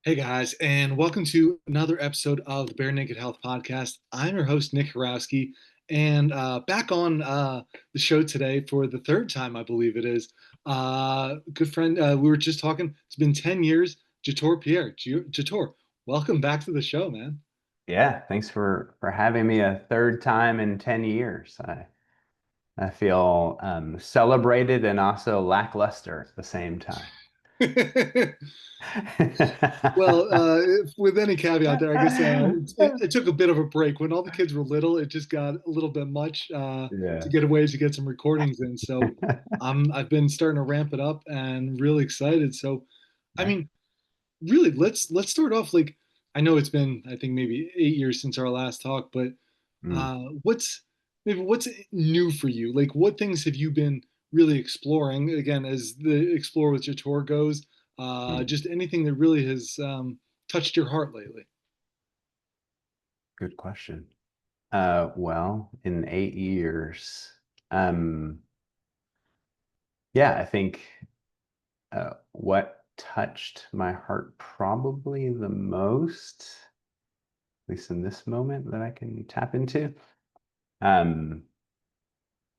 Hey guys, and welcome to another episode of the Barenaked Health Podcast. I'm your host, Nick Horowski, and back on the show today for the third time, I believe it is. Good friend, we were just talking, it's been 10 years, Jator Pierre. Jator, welcome back to the show, man. Yeah, thanks for having me a third time in 10 years. I feel celebrated and also lackluster at the same time. Well, with any caveat there, I guess it took a bit of a break. When all the kids were little, it just got a little bit much to Yeah. get away to get some recordings in. So I've been starting to ramp it up and really excited. So, I Yeah. mean, really, let's start off like I know it's been I think maybe 8 years since our last talk, but Mm, what's new for you? Like, what things have you been really exploring? Again, as the explore with your tour goes, mm. just anything that really has touched your heart lately. Good question. Well, in 8 years, um, yeah, I think what touched my heart probably the most, at least in this moment that I can tap into. Um,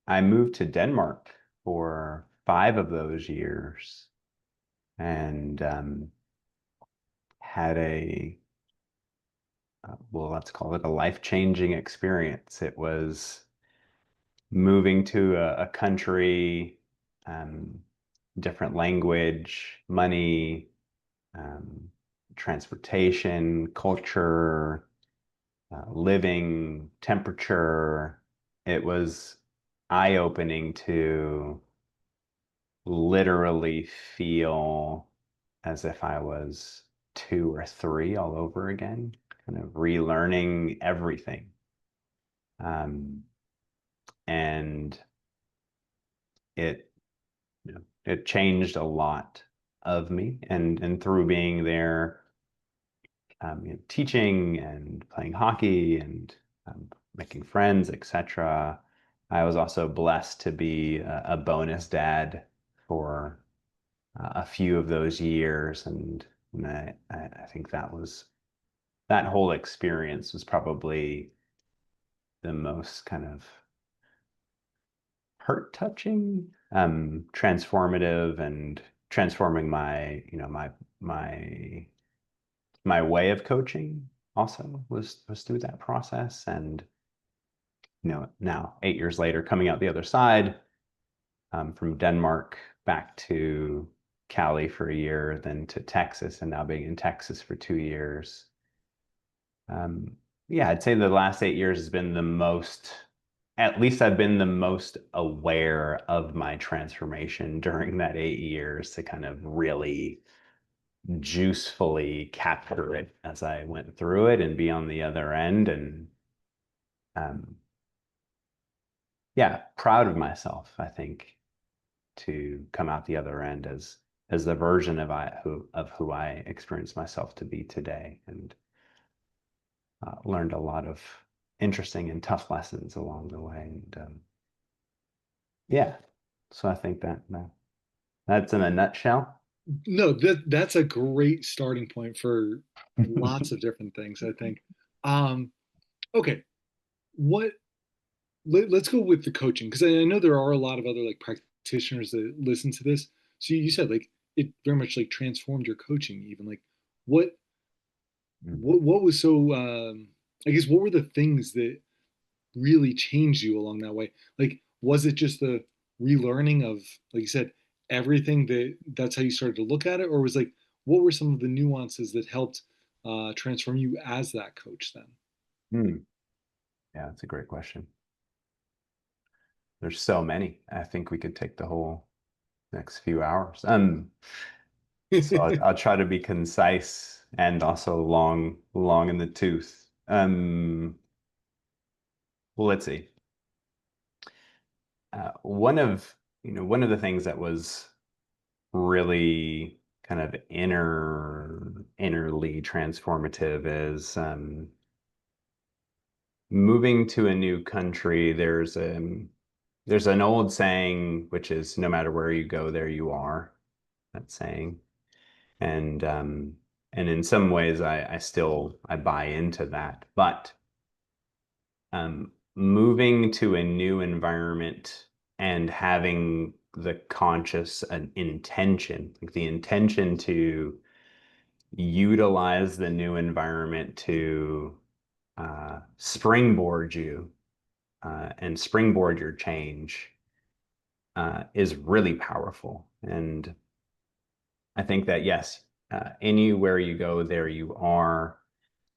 I moved to Denmark for 5 of those years and had well, let's call it a life-changing experience. It was moving to a country, um, different language, money, um, transportation, culture, living, temperature. It was eye-opening to literally feel as if I was 2 or 3 all over again, kind of relearning everything. Um, and it, it changed a lot of me. And through being there, teaching and playing hockey and making friends, etc. I was also blessed to be a bonus dad for a few of those years, and I think that whole experience was probably the most kind of heart touching, transformative, and transforming my my way of coaching also was through that process. And now 8 years later, coming out the other side, from Denmark back to Cali for a year, then to Texas, and now being in Texas for 2 years. Um, yeah, I'd say the last 8 years has been the most, at least I've been the most aware of my transformation during that 8 years to kind of really juicefully capture it as I went through it and be on the other end. And um, yeah, proud of myself, I think, to come out the other end as the version of who I experience myself to be today, and learned a lot of interesting and tough lessons along the way. And yeah, so I think that's in a nutshell. No, that's a great starting point for lots of different things, I think. Um, okay, what let's go with the coaching because I know there are a lot of other like practitioners that listen to this. So you said like it very much like transformed your coaching, even like what what was so I guess what were the things that really changed you along that way? Like was it just the relearning of like you said everything that's how you started to look at it, or was like what were some of the nuances that helped transform you as that coach then? Hmm. Yeah, that's a great question. There's so many. I think we could take the whole next few hours. So I'll try to be concise and also long in the tooth. Well, let's see. One of the things that was really kind of innerly transformative is moving to a new country. There's an old saying which is no matter where you go, there you are. That saying. And And in some ways, I buy into that. But moving to a new environment and having the conscious intention, like the intention to utilize the new environment to springboard you and springboard your change is really powerful. And I think that, yes, anywhere you go, there you are.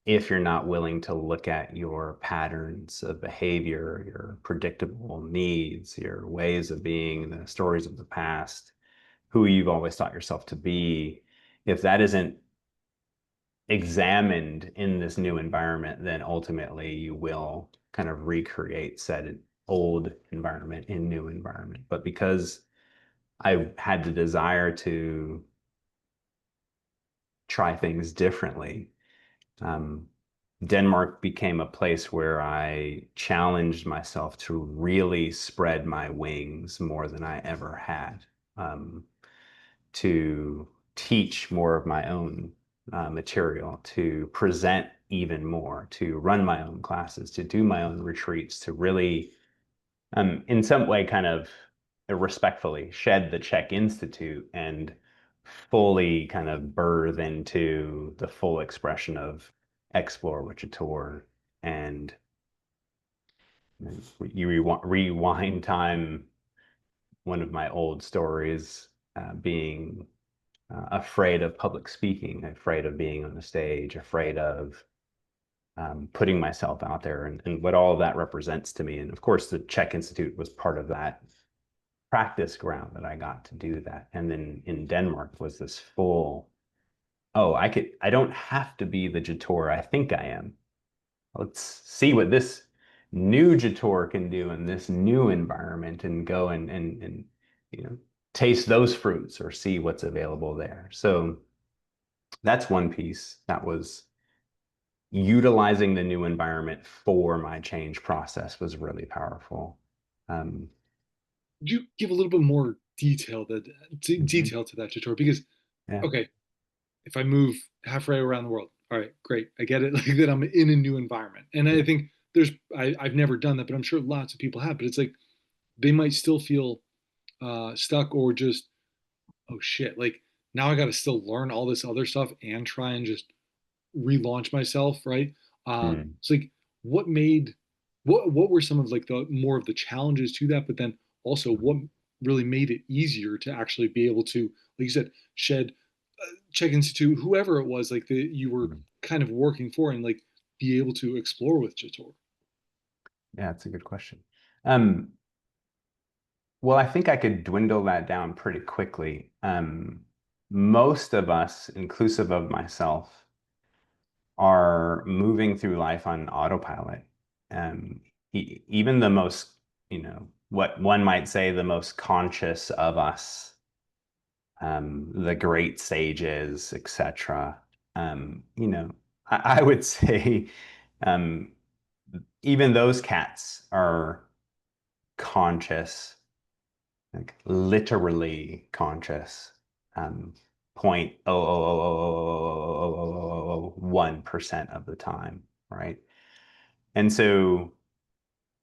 If you're not willing to look at your patterns of behavior, your predictable needs, your ways of being, the stories of the past, who you've always thought yourself to be, if that isn't examined in this new environment, then ultimately you will kind of recreate said old environment in new environment. But because I had the desire to try things differently, um, Denmark became a place where I challenged myself to really spread my wings more than I ever had, to teach more of my own material, to present even more, to run my own classes, to do my own retreats, to really, in some way, kind of respectfully shed the Chek Institute and fully kind of birth into the full expression of Explore with Jator. And you rewind time, one of my old stories, being afraid of public speaking, afraid of being on the stage, afraid of putting myself out there, and what all of that represents to me. And of course, the Chek Institute was part of that practice ground that I got to do that. And then in Denmark was this full, oh, I don't have to be the Jator I think I am. Let's see what this new Jator can do in this new environment, and go and you know, taste those fruits or see what's available there. So that's one piece that was utilizing the new environment for my change process was really powerful. Um, Could you give a little bit more mhm, detail to that, Jator? Because yeah. okay, if I move halfway around the world, all right, great, I get it. Like that, I'm in a new environment, and I Yeah. think I've never done that, but I'm sure lots of people have. But it's like they might still feel stuck or just, oh shit, like now I got to still learn all this other stuff and try and just relaunch myself, right? Mm, So like, what made what were some of like the more of the challenges to that, but then also what really made it easier to actually be able to, like you said, shed Chek Institute, whoever it was, like that you were mm. kind of working for, and like be able to explore with Jator. Yeah, that's a good question. Um, well, I think I could dwindle that down pretty quickly. Most of us, inclusive of myself, are moving through life on autopilot. Even the most, what one might say, the most conscious of us, the great sages, etc. I would say, um, even those cats are conscious, like literally conscious, 0.0000001% of the time, right? And so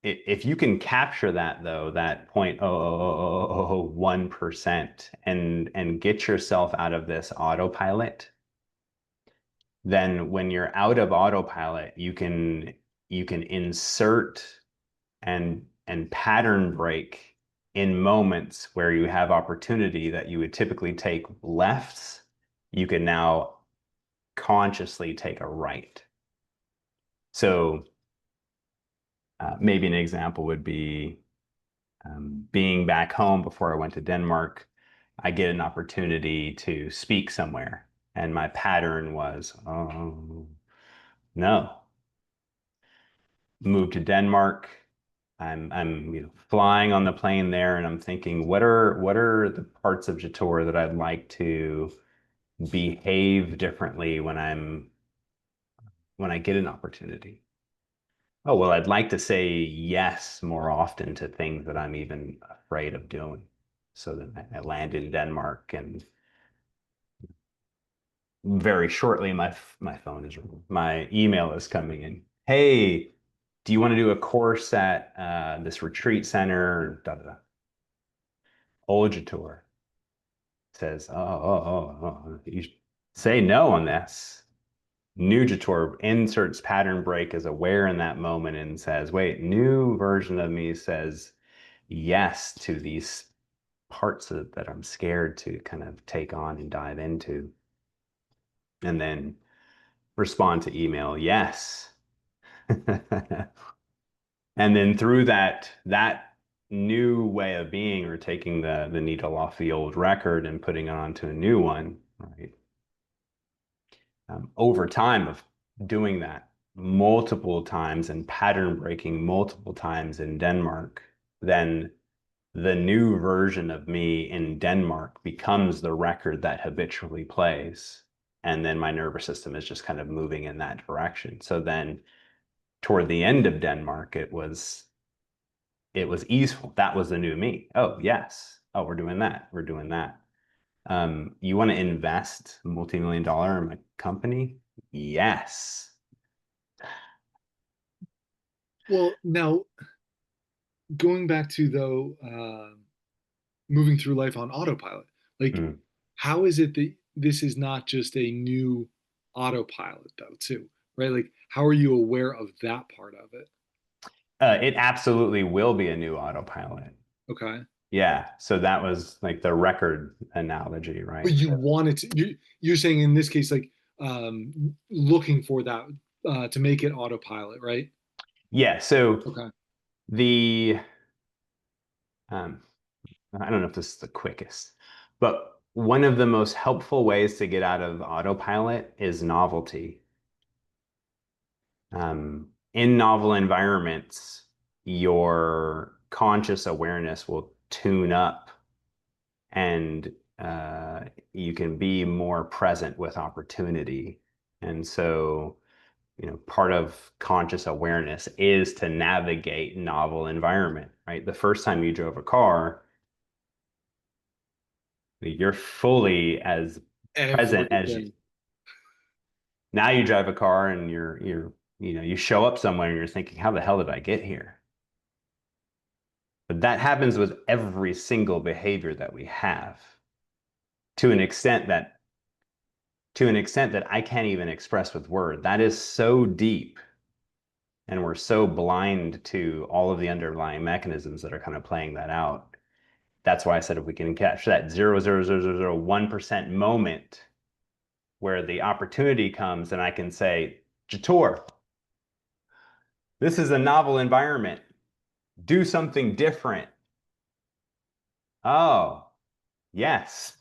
if you can capture that, though, that 0.00001%, and get yourself out of this autopilot, then when you're out of autopilot, you can insert and pattern break in moments where you have opportunity that you would typically take lefts. You can now consciously take a right. So maybe an example would be, being back home before I went to Denmark. I get an opportunity to speak somewhere, and my pattern was, oh no. Move to Denmark. I'm flying on the plane there, and I'm thinking, what are the parts of Jator that I'd like to behave differently when I get an opportunity? Oh, well, I'd like to say yes more often to things that I'm even afraid of doing. So then I land in Denmark, and very shortly, my email is coming in. Hey, do you want to do a course at this retreat center? Da, da, da. Old Jator says, you say no on this. New Jator inserts pattern break, is aware in that moment and says, wait, new version of me says yes to these parts that I'm scared to kind of take on and dive into. And then respond to email, yes. And then through that new way of being, or taking the needle off the old record and putting it onto a new one, right? Over time of doing that multiple times and pattern breaking multiple times in Denmark, then the new version of me in Denmark becomes the record that habitually plays. And then my nervous system is just kind of moving in that direction. So then toward the end of Denmark, it was easeful. That was the new me. Oh, yes. Oh, we're doing that. We're doing that. You want to invest multi-million dollar in my company? Yes. Well, now going back to though, moving through life on autopilot, like Mm. how is it that this is not just a new autopilot though, too, right? Like, how are you aware of that part of it? It absolutely will be a new autopilot. Okay. Yeah. So that was like the record analogy, But right? you wanted to, you're saying in this case, like, looking for that, to make it autopilot, right? Yeah. So Okay. the um, I don't know if this is the quickest, but one of the most helpful ways to get out of autopilot is novelty. In novel environments, your conscious awareness will tune up, and you can be more present with opportunity. And so, part of conscious awareness is to navigate novel environment, right? The first time you drove a car, you're fully as present as you. Everything. Now you drive a car and you show up somewhere and you're thinking, how the hell did I get here? But that happens with every single behavior that we have, to an extent that I can't even express with word. That is so deep, and we're so blind to all of the underlying mechanisms that are kind of playing that out. That's why I said if we can catch that 0.00001% moment where the opportunity comes, and I can say, Jator, this is a novel environment. Do something different. Oh, yes.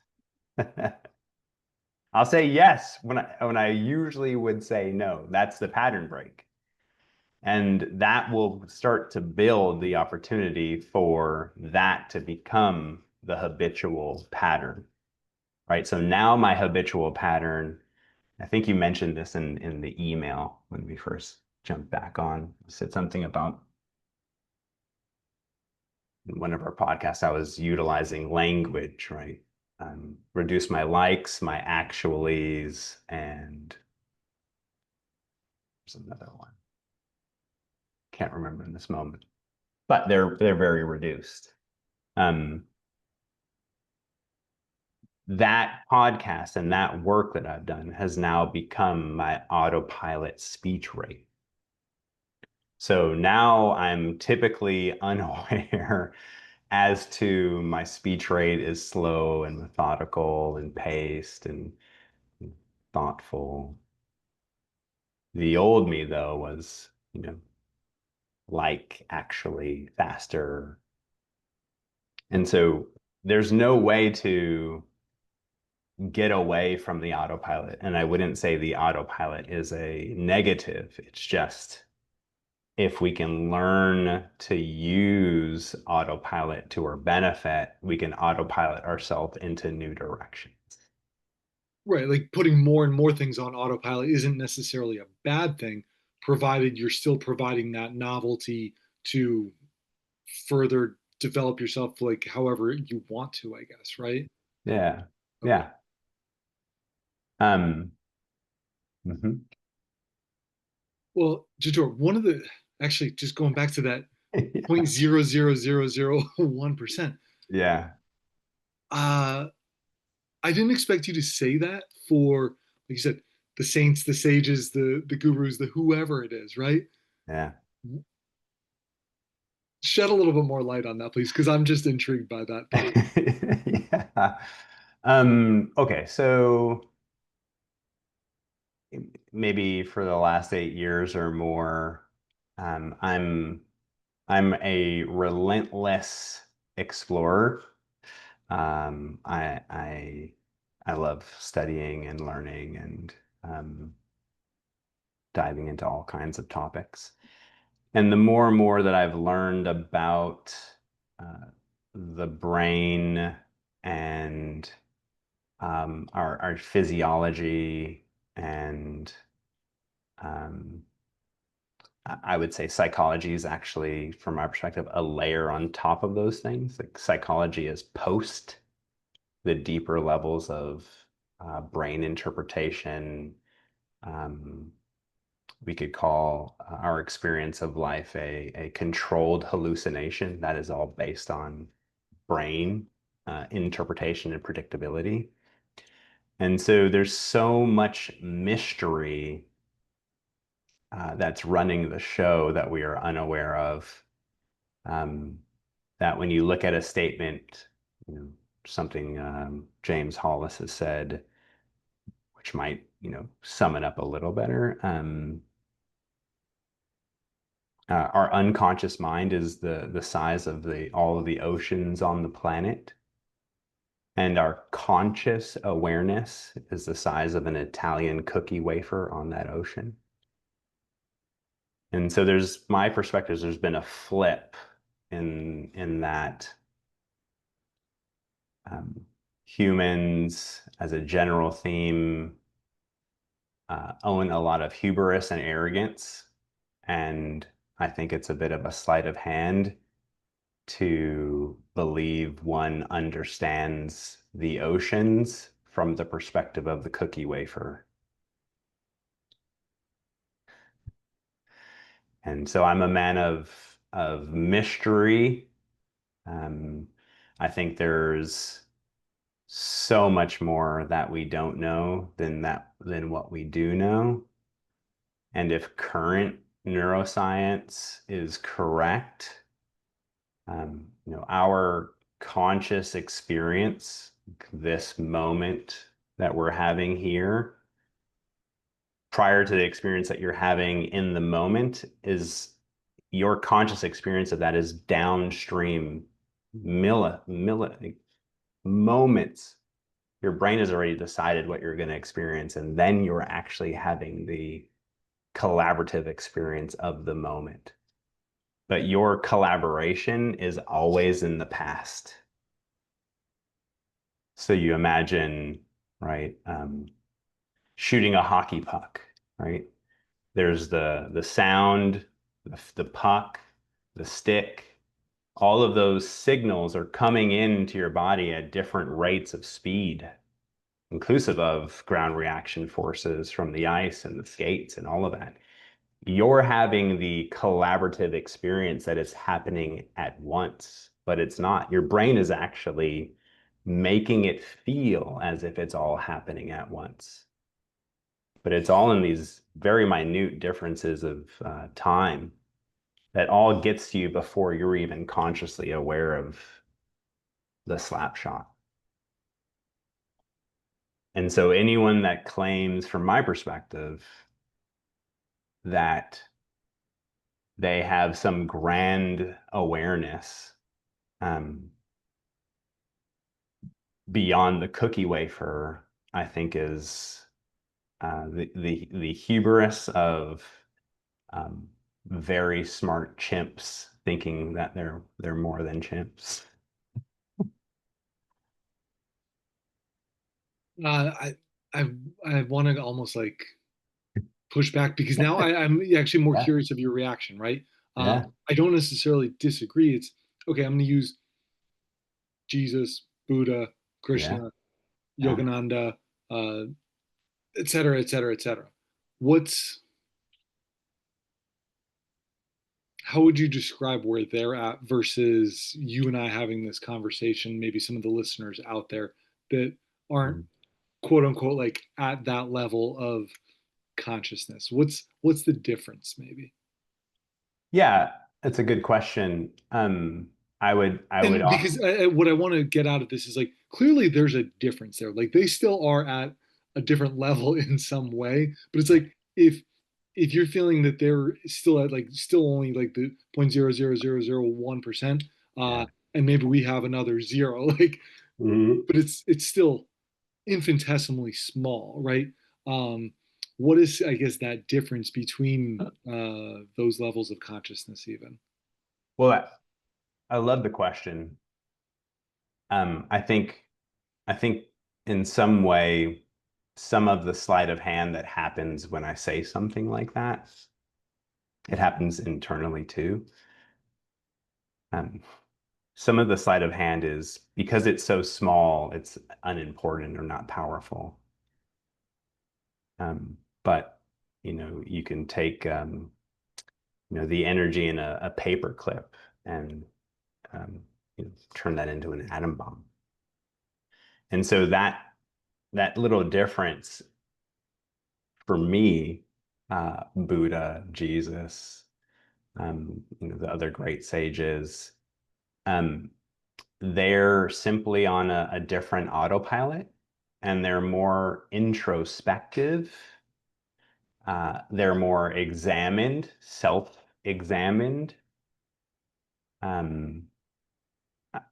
I'll say yes when I usually would say no. That's the pattern break. And that will start to build the opportunity for that to become the habitual pattern, right? So now my habitual pattern, I think you mentioned this in the email when we first jumped back on, you said something about in one of our podcasts, I was utilizing language, right? Reduce my likes, my actuallys, and there's another one. Can't remember in this moment, but they're very reduced. Um, that podcast and that work that I've done has now become my autopilot speech rate. So now I'm typically unaware as to my speech rate is slow and methodical and paced and thoughtful. The old me, though, was, like actually faster. And so there's no way to get away from the autopilot. And I wouldn't say the autopilot is a negative. It's just if we can learn to use autopilot to our benefit, we can autopilot ourselves into new directions. Right. Like putting more and more things on autopilot isn't necessarily a bad thing, provided you're still providing that novelty to further develop yourself, like however you want to, I guess, right? Yeah. Okay. Yeah. Mhm. Well, Jator, one of the actually just going back to that Yeah. 0.00001%. Yeah. Uh, I didn't expect you to say that for, like you said, the saints, the sages, the gurus, the whoever it is, right? Yeah. Shed a little bit more light on that, please, because I'm just intrigued by that thought. Yeah. Okay, so maybe for the last 8 years or more, um, I'm I'm a relentless explorer. I love studying and learning and um, diving into all kinds of topics. And the more and more that I've learned about uh, the brain and our physiology and um, I would say psychology is actually, from my perspective, a layer on top of those things. Like psychology is post the deeper levels of brain interpretation. Um, we could call our experience of life a controlled hallucination. That is all based on brain interpretation and predictability. And so there's so much mystery that's running the show that we are unaware of. Um, that when you look at a statement, you know, something James Hollis has said, which might, sum it up a little better. Our unconscious mind is the size of the all of the oceans on the planet, and our conscious awareness is the size of an Italian cookie wafer on that ocean. And so there's my perspective, there's been a flip in that um, humans as a general theme own a lot of hubris and arrogance. And I think it's a bit of a sleight of hand to believe one understands the oceans from the perspective of the cookie wafer. And so I'm a man of mystery. Um, I think there's so much more that we don't know than what we do know. And if current neuroscience is correct, our conscious experience, this moment that we're having here, prior to the experience that you're having in the moment, is your conscious experience of that is downstream moments. Your brain has already decided what you're going to experience, and then you're actually having the collaborative experience of the moment. But your collaboration is always in the past. So you imagine, right, shooting a hockey puck, right? There's the sound, the puck, the stick. All of those signals are coming into your body at different rates of speed, inclusive of ground reaction forces from the ice and the skates and all of that. You're having the collaborative experience that is happening at once, but it's not. Your brain is actually making it feel as if it's all happening at once. But it's all in these very minute differences of time that all gets to you before you're even consciously aware of the slap shot. And so anyone that claims, from my perspective, that they have some grand awareness um, beyond the cookie wafer, I think is the hubris of um, very smart chimps thinking that they're more than chimps. I I I want to almost like push back because now I'm actually more Yeah, curious of your reaction, right? yeah, I don't necessarily disagree. It's okay. I'm going to use Jesus, Buddha, yeah, Krishna, yeah, Yogananda, et cetera, et cetera, et cetera. what's how would you describe where they're at versus you and I having this conversation, maybe some of the listeners out there that aren't Mhm. quote unquote like at that level of consciousness? What's the difference maybe? Yeah, that's a good question. I would And offer. because what I want to get out of this is like clearly there's a difference there. Like they still are at a different level in some way, but it's like if you're feeling that they're still at like still only like the 0.00001%, Yeah. and maybe we have another zero, like, Mhm. but it's still infinitesimally small, right? Um, what is, I guess, that difference between those levels of consciousness, even? Well, I love the question. I think in some way, some of the sleight of hand that happens when I say something like that, it happens internally too. Um, some of the sleight of hand is because it's so small, it's unimportant or not powerful. But you can take the energy in a paper clip and um, turn that into an atom bomb. And so that little difference for me, Buddha, Jesus, the other great sages, um, they're simply on a different autopilot and they're more introspective. They're more examined, self-examined. Um,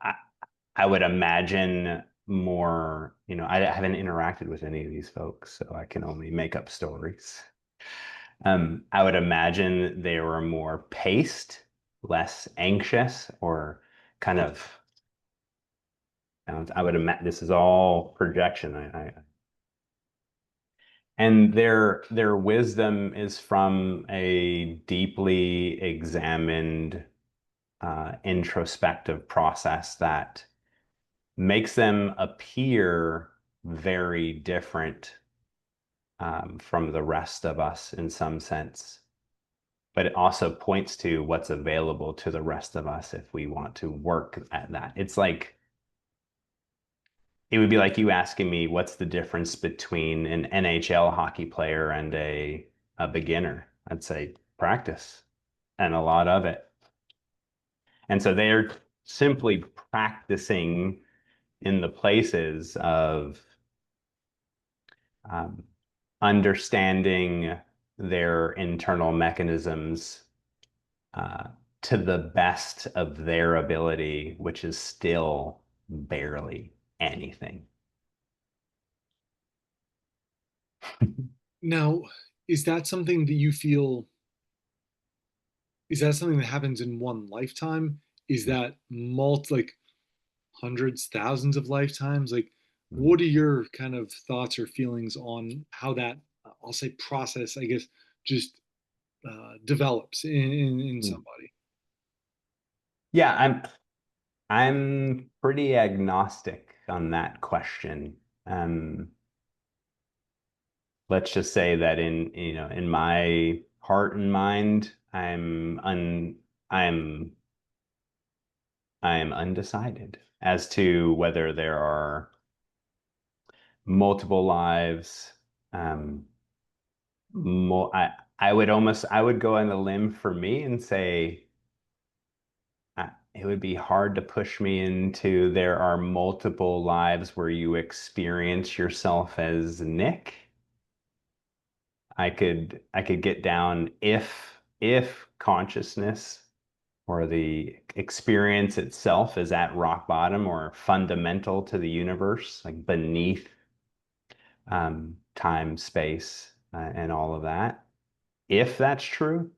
I, I would imagine more, I haven't interacted with any of these folks, so I can only make up stories. I would imagine they were more paced, less anxious, or kind of, I would imagine this is all projection. And their wisdom is from a deeply examined, introspective process that makes them appear very different from the rest of us in some sense. But it also points to what's available to the rest of us if we want to work at that. It would be like you asking me what's the difference between an NHL hockey player and a beginner. I'd say practice and a lot of it. And so they're simply practicing in the places of um, understanding their internal mechanisms uh, to the best of their ability, which is still barely anything. Now, is that something that you feel, is that something that happens in one lifetime? Is that like hundreds, thousands of lifetimes? Like, what are your kind of thoughts or feelings on how that, I'll say process, I guess, just develops in somebody? Yeah, I'm pretty agnostic on that question. Um, let's just say that in my heart and mind, I'm I am undecided as to whether there are multiple lives. Um, I would go on a limb for me and say it would be hard to push me into there are multiple lives where you experience yourself as Nick. I could get down if consciousness or the experience itself is at rock bottom or fundamental to the universe, like beneath time, space, and all of that. If that's true,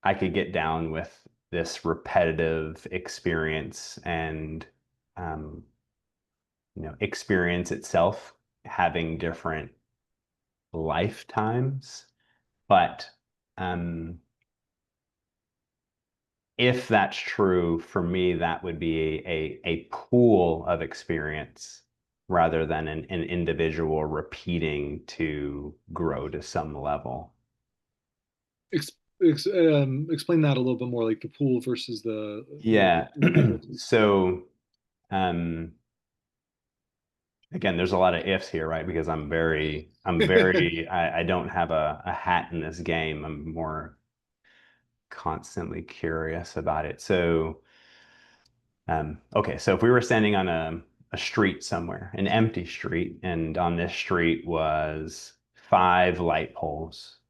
I could get down with this repetitive experience and um, experience itself having different lifetimes. But um, if that's true, for me, that would be a pool of experience rather than an individual repeating to grow to some level. Explain that a little bit more, like the pool versus the Yeah. individuals. So, um, again, there's a lot of ifs here, right? Because I don't have a hat in this game. I'm more constantly curious about it. So, okay, so if we were standing on a street somewhere, an empty street, and on this street was 5 light poles,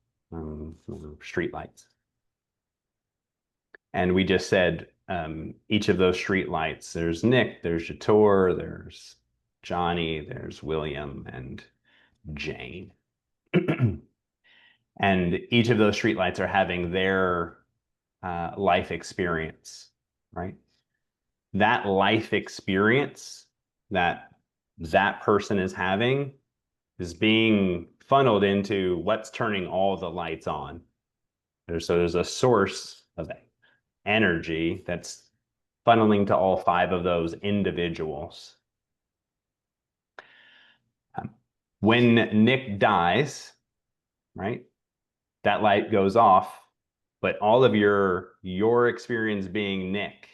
street lights. And we just said each of those street lights, there's Nick, there's Jator, there's Johnny, there's William, and Jane. And each of those street lights are having their life experience, right? That life experience that that person is having is being funneled into what's turning all the lights on. So there's a source of energy that's funneling to all 5 of those individuals. When Nick dies, right, that light goes off, but all of your experience being Nick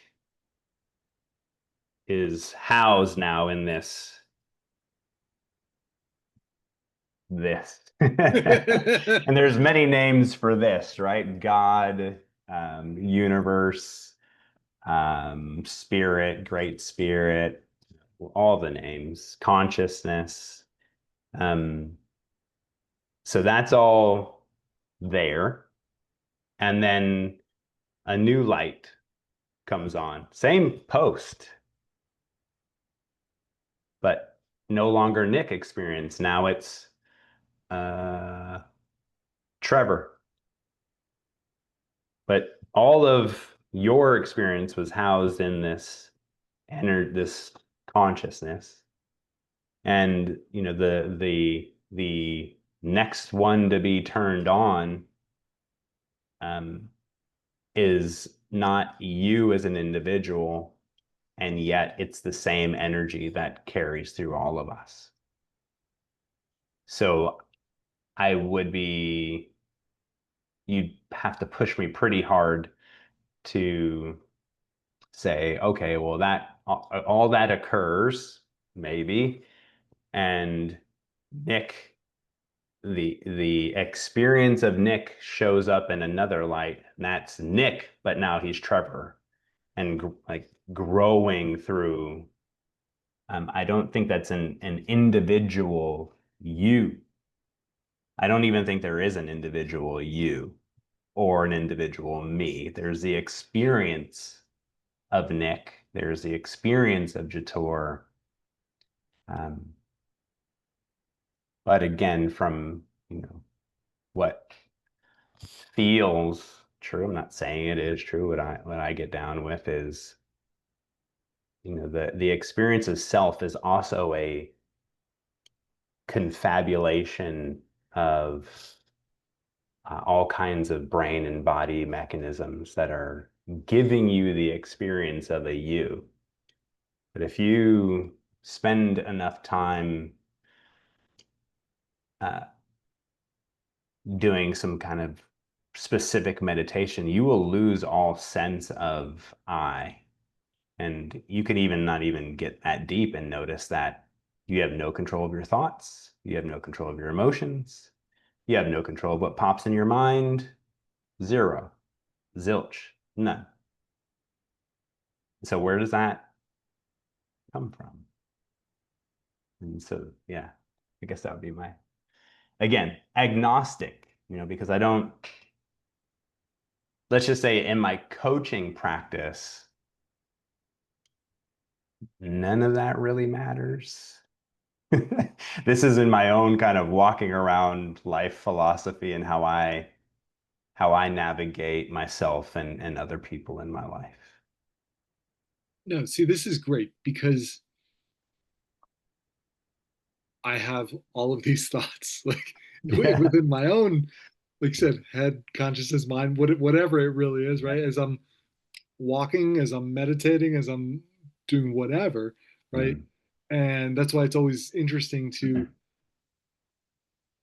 is housed now in this. And there's many names for this, right? God, universe, spirit, great spirit, all the names, consciousness. So that's all there. And then a new light comes on. Same post, but no longer Nick experience. Now it's Trevor. But all of your experience was housed in this consciousness. And the next one to be turned on is not you as an individual, and yet it's the same energy that carries through all of us. So I would be, you'd have to push me pretty hard to say, okay, well, that all that occurs, maybe, and Nick, the experience of Nick shows up in another light, and that's Nick, but now he's Trevor, and like growing through. I don't think that's an individual you. I don't even think there is an individual you or an individual me. There's the experience of Nick. There's the experience of Jator. Um, but again, from what feels true, I'm not saying it is true. What I get down with is the experience of self is also a confabulation of all kinds of brain and body mechanisms that are giving you the experience of a you. But if you spend enough time uh, doing some kind of specific meditation, you will lose all sense of I. And you could even not even get that deep and notice that you have no control of your thoughts, you have no control of your emotions, you have no control of what pops in your mind. Zero, zilch, none. So where does that come from? And so, yeah, I guess that would be my, again, agnostic, because I don't, let's just say in my coaching practice, none of that really matters. This is in my own kind of walking around life philosophy and how I navigate myself and other people in my life. No, see, this is great because I have all of these thoughts, like Yeah. within my own, like you said, head, consciousness, mind, whatever it really is, Yeah. right? As I'm walking, as I'm meditating, as I'm doing whatever, right? Mm. And that's why it's always interesting to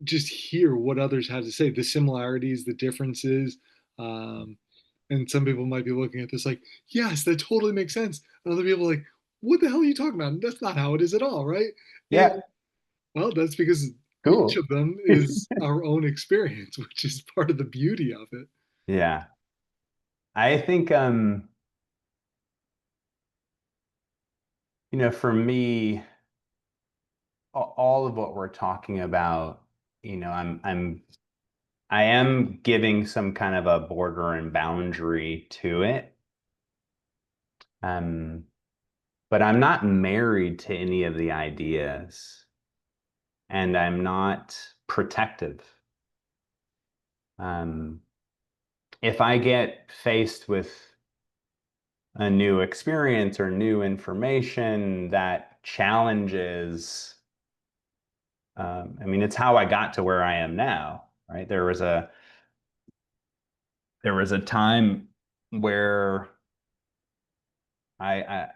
just hear what others have to say, the similarities, the differences. Um, and some people might be looking at this like, yes, that totally makes sense. And other people are like, what the hell are you talking about? That's not how it is at all, right? And Yeah, well, that's because each cool. of them is our own experience, which is part of the beauty of it. Yeah. I think for me, all of what we're talking about, I am giving some kind of a border and boundary to it. Um, but I'm not married to any of the ideas, and I'm not protective. Um, if I get faced with a new experience or new information that challenges, I mean, it's how I got to where I am now, right? There was a time where I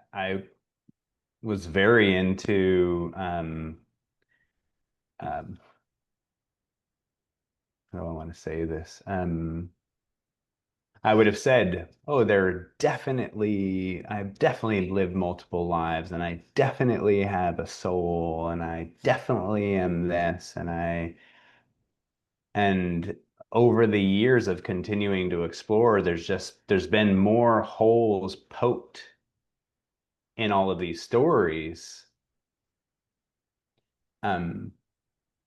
was very into how do I want to say this? I would have said, oh, I've definitely lived multiple lives, and I definitely have a soul, and I definitely am this, and over the years of continuing to explore, there's been more holes poked in all of these stories. Um,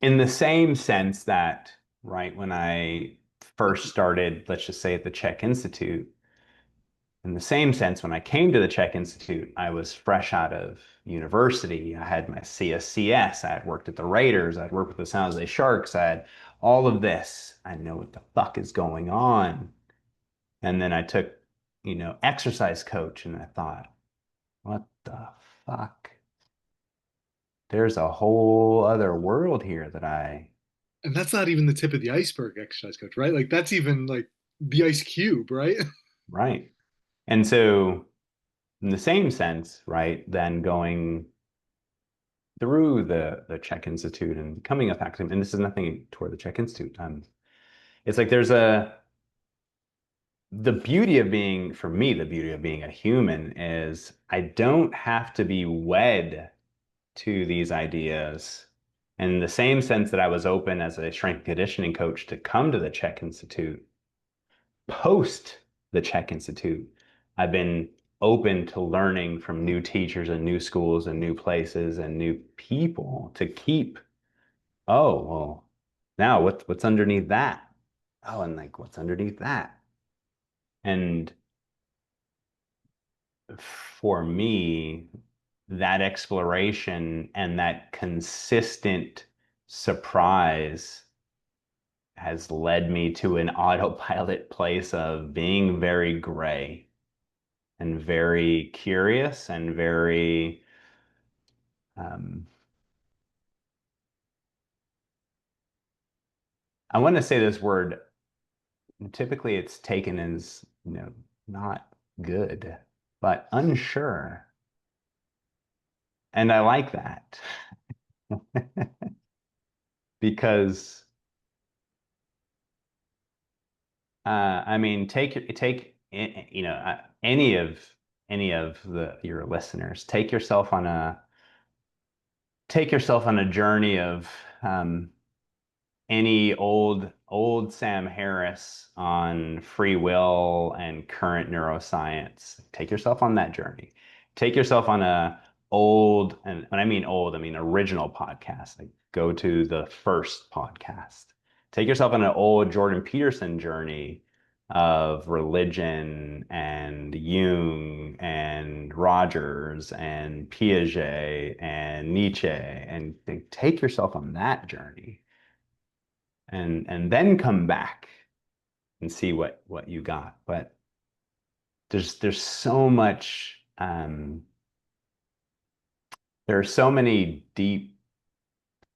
in the same sense that, right, when I first started, let's just say at the Chek Institute, in the same sense, when I came to the Chek Institute, I was fresh out of university. I had my CSCS. I had worked at the Raiders. I'd worked with the San Jose Sharks. I had all of this. I know what the fuck is going on. And then I took, exercise coach, and I thought, what the fuck? There's a whole other world here that And that's not even the tip of the iceberg, exercise coach, right? Like that's even like the ice cube, right? right. And so, in the same sense, right, then going through the Czech Institute and becoming a faculty, and this is nothing toward the Czech Institute. It's like the beauty of being, for me, the beauty of being a human is I don't have to be wed to these ideas. And in the same sense that I was open as a strength and conditioning coach to come to the Czech Institute, post the Czech Institute, I've been open to learning from new teachers and new schools and new places and new people to keep, oh, well, now what's underneath that? Oh, and like what's underneath that? And for me, that exploration and that consistent surprise has led me to an autopilot place of being very gray and very curious and very I want to say this word, typically it's taken as, not good, but unsure. And I like that because I mean, any of your listeners, take yourself on a journey of any old Sam Harris on free will and current neuroscience. Take yourself on that journey. Take yourself on a old, and when I mean old, I mean original podcast. Like go to the first podcast. Take yourself on an old Jordan Peterson journey of religion and Jung and Rogers and Piaget and Nietzsche, and take yourself on that journey and then come back and see what you got. But there's so much there are so many deep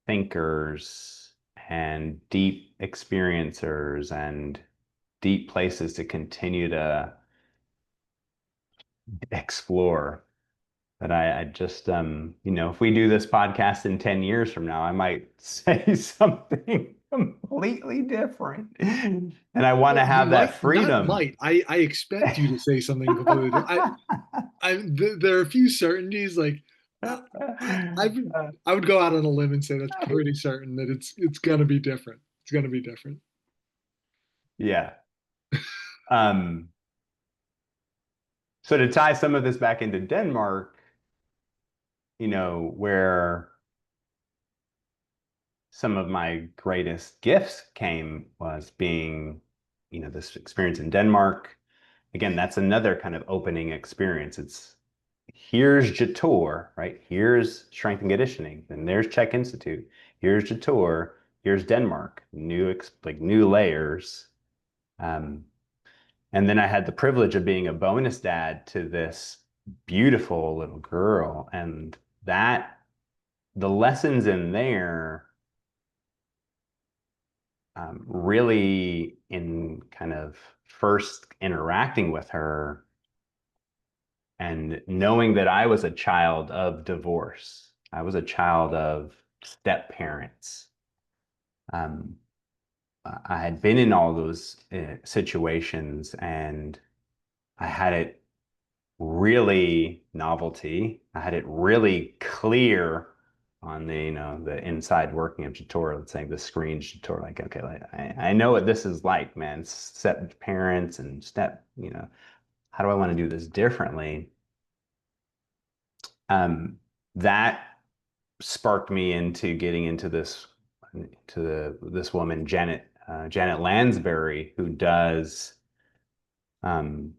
thinkers and deep experiencers and deep places to continue to explore But I just, if we do this podcast in 10 years from now, I might say something completely different. And I want Well, to you have that might not freedom. might. I expect you to say something completely different. There are a few certainties. Like I, I would go out on a limb and say that's pretty certain that it's gonna be different. It's gonna be different. Yeah. Um, so to tie some of this back into Denmark, where some of my greatest gifts came was being, this experience in Denmark. Again, that's another kind of opening experience. It's here's Jator, right? Here's strength and conditioning, and there's Chek Institute. Here's Jator. Here's Denmark. New layers. Um, and then I had the privilege of being a bonus dad to this beautiful little girl, and that the lessons in there really in kind of first interacting with her and knowing that I was a child of divorce. I was a child of step parents. Um, I had been in all those situations, and I had it really novelty. I had it really clear on the inside working of Jator, let's say the screen Jator, like, okay, like, I know what this is like, man. Step parents and how do I want to do this differently? That sparked me into getting into this woman, Janet Lansbury, who does um,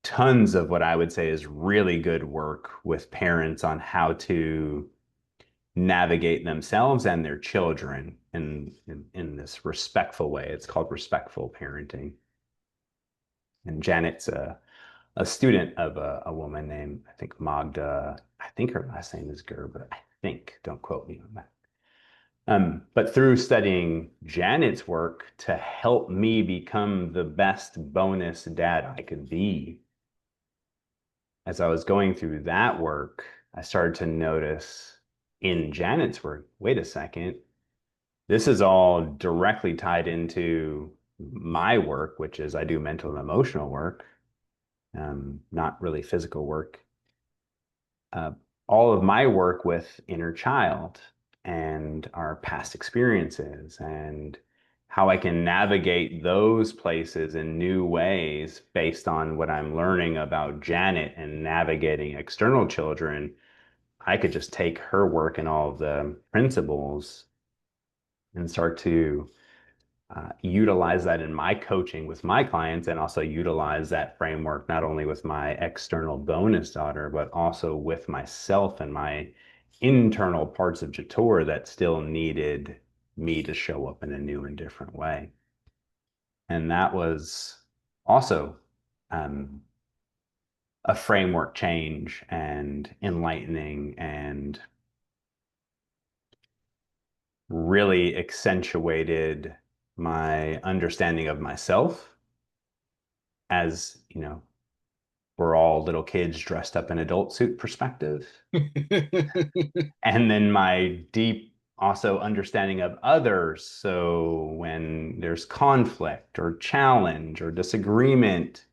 tons of what I would say is really good work with parents on how to navigate themselves and their children in this respectful way. It's called respectful parenting. And Janet's a student of a woman named, I think, Magda. I think her last name is Gerber. I think. Don't quote me on that. But through studying Janet's work to help me become the best bonus dad I could be, as I was going through that work, I started to notice in Janet's work, wait a second, this is all directly tied into my work, which is I do mental and emotional work, not really physical work. Uh, all of my work with inner child and our past experiences and how I can navigate those places in new ways based on what I'm learning about Janet and navigating external children. I could just take her work and all of the principles and start to utilize that in my coaching with my clients, and also utilize that framework not only with my external bonus daughter, but also with myself and my internal parts of Jator that still needed me to show up in a new and different way. And that was also um, a framework change and enlightening, and really accentuated my understanding of myself as, we're all little kids dressed up in adult suit perspective. And then my deep also understanding of others. So when there's conflict or challenge or disagreement,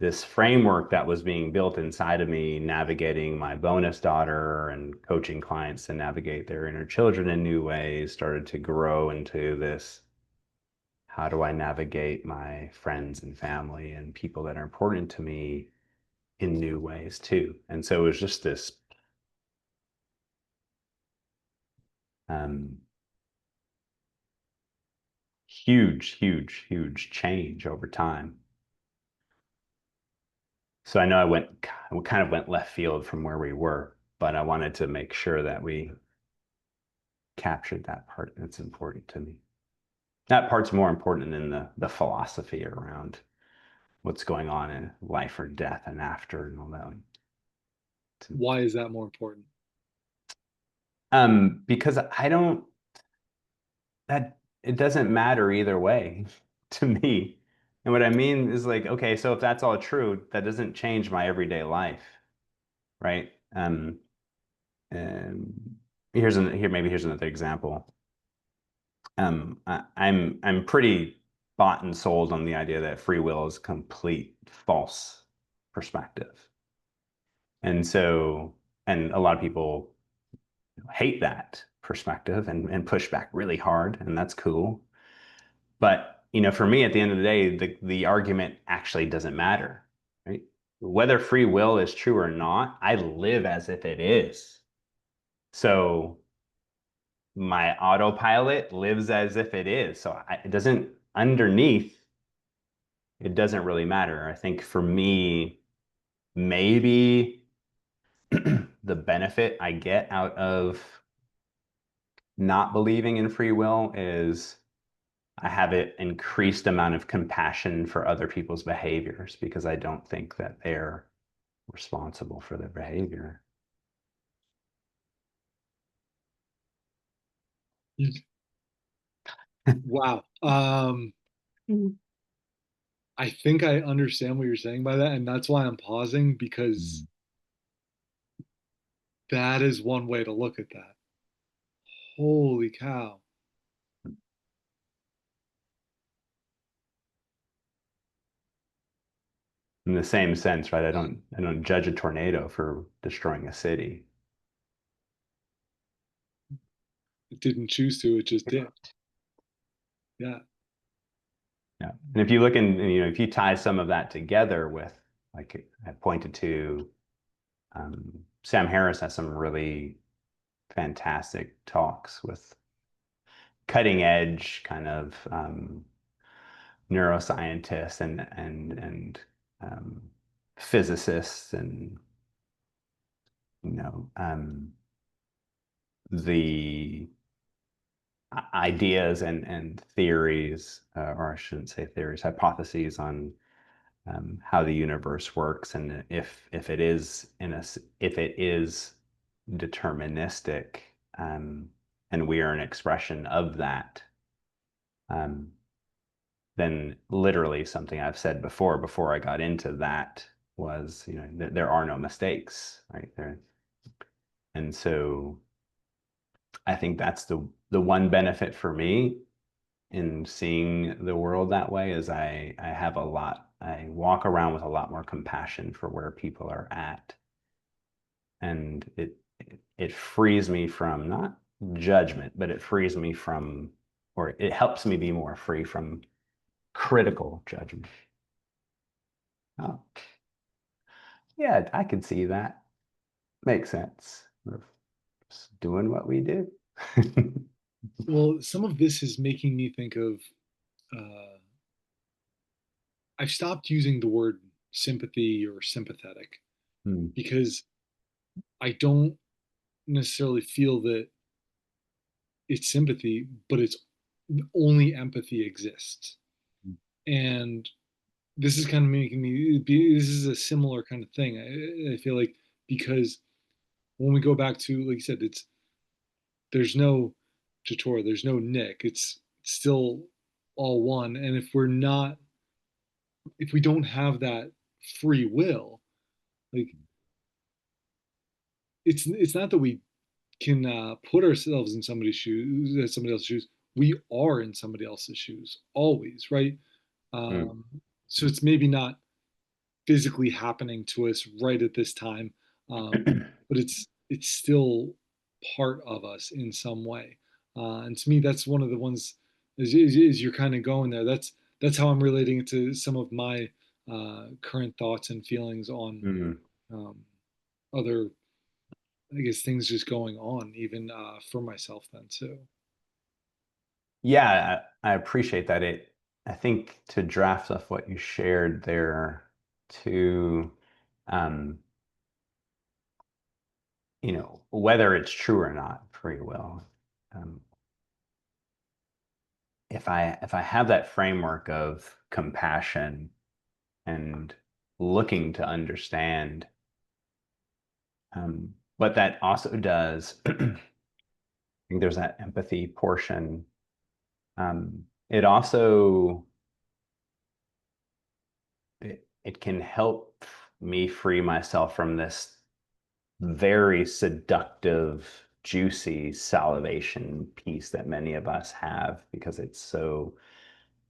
this framework that was being built inside of me, navigating my bonus daughter and coaching clients to navigate their inner children in new ways, started to grow into this: how do I navigate my friends and family and people that are important to me in new ways too? And so it was just this um, huge, huge, huge change over time. So I know we kind of went left field from where we were, but I wanted to make sure that we captured that part. That's important to me. That part's more important than the philosophy around what's going on in life or death and after and all that. Why is that more important? Because I don't that it doesn't matter either way to me. And what I mean is, like, okay, so if that's all true, that doesn't change my everyday life, right? Um, um, here's another example. I'm pretty bought and sold on the idea that free will is a complete false perspective. And so, and a lot of people hate that perspective and push back really hard, and that's cool. But, for me, at the end of the day, the argument actually doesn't matter, right? Whether free will is true or not, I live as if it is. So my autopilot lives as if it is. So it doesn't, underneath, it doesn't really matter. I think for me, maybe the benefit I get out of not believing in free will is I have an increased amount of compassion for other people's behaviors because I don't think that they're responsible for their behavior. Wow. I think I understand what you're saying by that, and that's why I'm pausing because Mm. that is one way to look at that. Holy cow. In the same sense, right? I don't judge a tornado for destroying a city. It didn't choose to, it just did. Yeah. Yeah. And if you look in, if you tie some of that together with, like I pointed to, Sam Harris has some really fantastic talks with cutting edge kind of neuroscientists and physicists and the ideas and theories, or I shouldn't say theories, hypotheses on how the universe works, and if it is if it is deterministic, and we are an expression of that, um, then literally something I've said before I got into that was, there are no mistakes, right there. And so I think that's the one benefit for me in seeing the world that way is I walk around with a lot more compassion for where people are at. And it frees me from not judgment, but it frees me from, or it helps me be more free from critical judgment. Oh, yeah, I can see that. Makes sense. We're just doing what we do. Well, some of this is making me think of I've stopped using the word sympathy or sympathetic Hmm. because I don't necessarily feel that it's sympathy, but it's only empathy exists. And this is kind of making me, this is a similar kind of thing. I feel like because when we go back to, like you said, there's no Jator, there's no Nick. It's still all one. And if we don't have that free will, like it's not that we can put ourselves in somebody else's shoes. We are in somebody else's shoes always, right? Hmm. Um, so it's maybe not physically happening to us right at this time, but it's still part of us in some way. And to me, that's one of the ones as you're kind of going there. That's how I'm relating it to some of my current thoughts and feelings on Hmm. um, other, I guess, things just going on, even for myself then too. Yeah, I appreciate that. I think to draft off what you shared there, to um, whether it's true or not, free will. Um, if I have that framework of compassion and looking to understand, what that also does, I think there's that empathy portion. It also it can help me free myself from this very seductive, juicy salivation piece that many of us have because it's so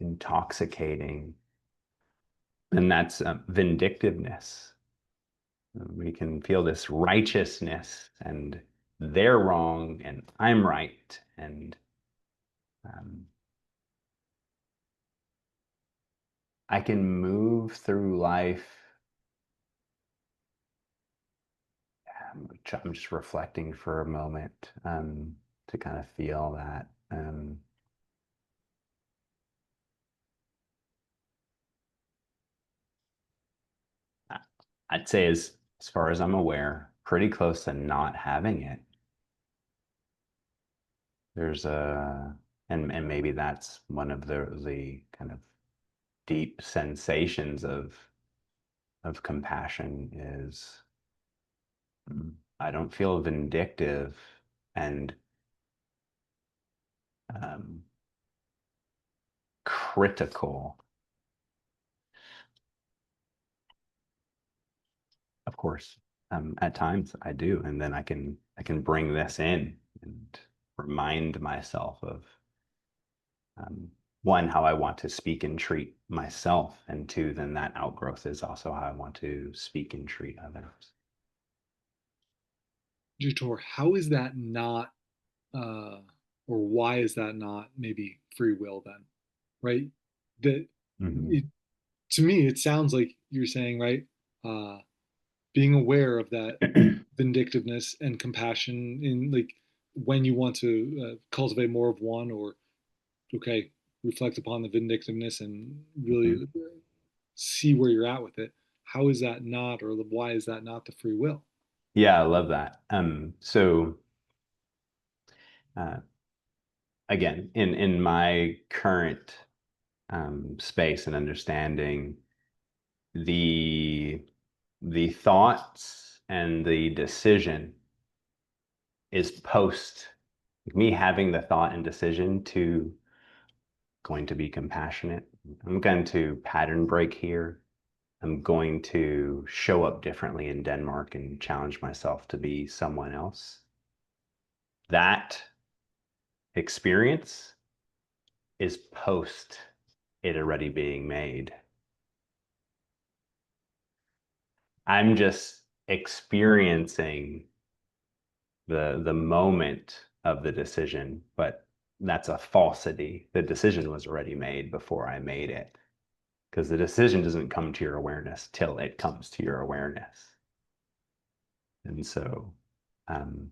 intoxicating. And that's vindictiveness. We can feel this righteousness and they're wrong and I'm right. And um, I can move through life. I'm just reflecting for a moment to kind of feel that. I'd say as far as I'm aware, pretty close to not having it. There's a and maybe that's one of the kind of deep sensations of compassion is I don't feel vindictive and um, critical. Of course, at times I do, and then I can bring this in and remind myself of um, one, how I want to speak and treat myself, and two, then that outgrowth is also how I want to speak and treat others. Jator, how is that not, uh, or why is that not maybe free will then, right? That Mhm. it, to me, it sounds like you're saying, right? Uh, Being aware of that vindictiveness and compassion in like when you want to cultivate more of one, or okay, reflect upon the vindictiveness and Mhm. really see where you're at with it. How is that not, or why is that not the free will? Yeah, I love that. So uh, again, in my current space and understanding, the the thoughts and the decision is post me having the thought and decision to going to be compassionate. I'm going to pattern break here. I'm going to show up differently in Denmark and challenge myself to be someone else. That experience is post it already being made. I'm just experiencing the moment of the decision, but that's a falsity. The decision was already made before I made it because the decision doesn't come to your awareness till it comes to your awareness. And so um,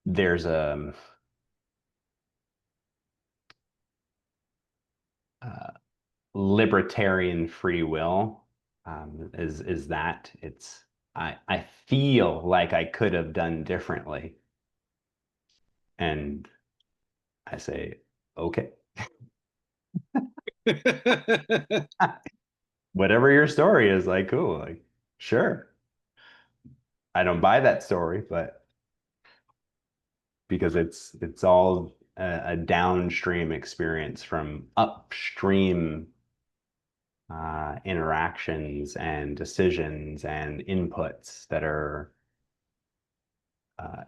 there's a libertarian free will is that it's I feel like I could have done differently, and I say, okay, whatever your story is, like, cool, like, sure. I don't buy that story, but because it's all a downstream experience from upstream interactions and decisions and inputs that are uh,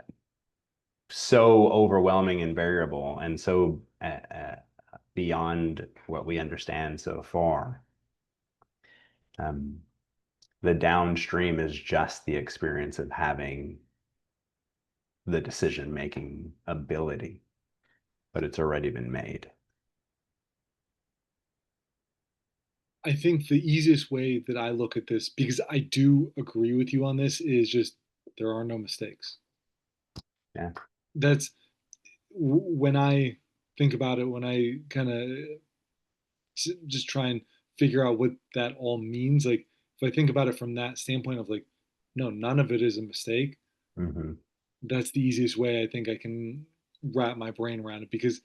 so overwhelming and variable and so beyond what we understand so far. Um, the downstream is just the experience of having the decision making ability, but it's already been made. I think the easiest way that I look at this, because I do agree with you on this, is just there are no mistakes. Yeah. That's when I think about it, when I kind of just try and figure out what that all means. Like, if I think about it from that standpoint of like, no, none of it is a mistake, Mm-hmm. that's the easiest way I think I can wrap my brain around it, because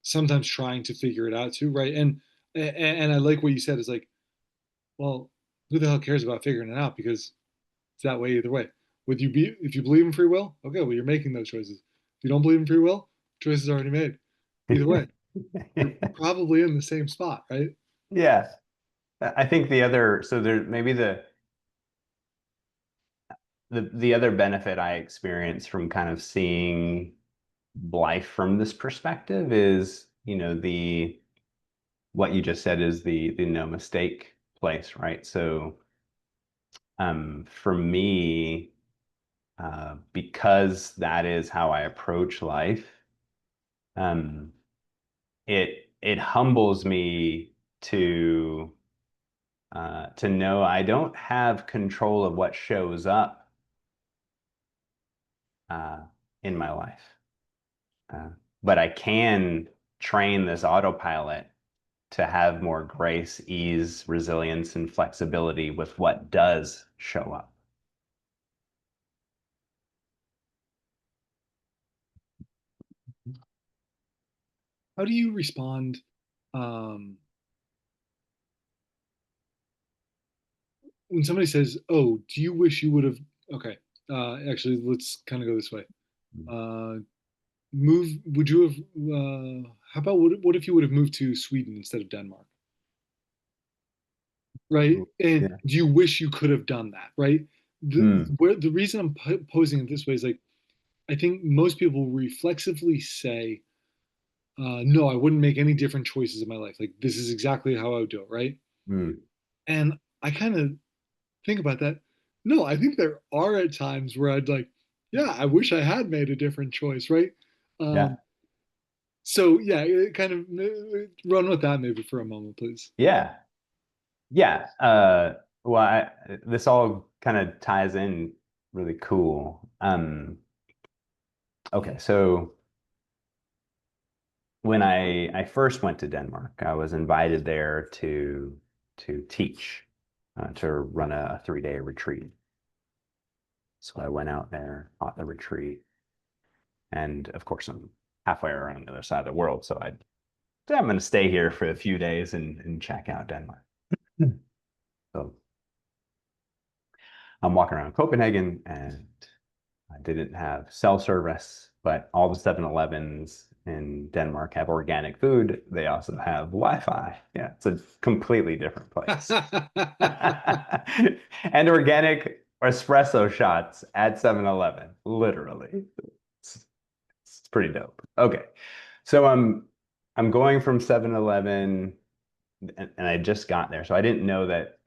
sometimes trying to figure it out too, right? And I like what you said is like, well, who the hell cares about figuring it out, because it's that way either way. Would you be If you believe in free will, okay, well you're making those choices. If you don't believe in free will, choices are already made. Either way, you're probably in the same spot, right? Yeah. I think the other, so there maybe the other benefit I experience from kind of seeing life from this perspective is, the what you just said is the no mistake place, right? So for me, because that is how I approach life, um, it humbles me to know I don't have control of what shows up uh, in my life, uh, but I can train this autopilot to have more grace, ease, resilience, and flexibility with what does show up. How do you respond um, when somebody says, "Oh, do you wish you would have?" Okay, actually, let's kind of go this way. Uh, move. Would you have? How about what if you would have moved to Sweden instead of Denmark? Right? And Yeah. do you wish you could have done that? Right? Mm, The reason I'm posing it this way is like I think most people reflexively say, "No, I wouldn't make any different choices in my life. Like this is exactly how I would do it." Right? mm, And I kind of think about that. No, I think there are at times where I'd like, yeah, I wish I had made a different choice, right? yeah. Um, so yeah, it kind of run with that maybe for a moment, please. Yeah. Yeah. Well, this all kind of ties in really cool. Okay, so when I first went to Denmark, I was invited there to teach, to run a 3-day retreat. So I went out there, taught the retreat, and of course I'm halfway around the other side of the world, so I'm going to stay here for a few days and check out Denmark. So I'm walking around Copenhagen, and I didn't have cell service, but all the 7-Elevens in Denmark have organic food. They also have Wi-Fi. Yeah, it's a completely different place. And organic espresso shots at 7-Eleven, literally. It's, it's pretty dope. Okay. So I'm going from 7-Eleven, and I just got there. So I didn't know that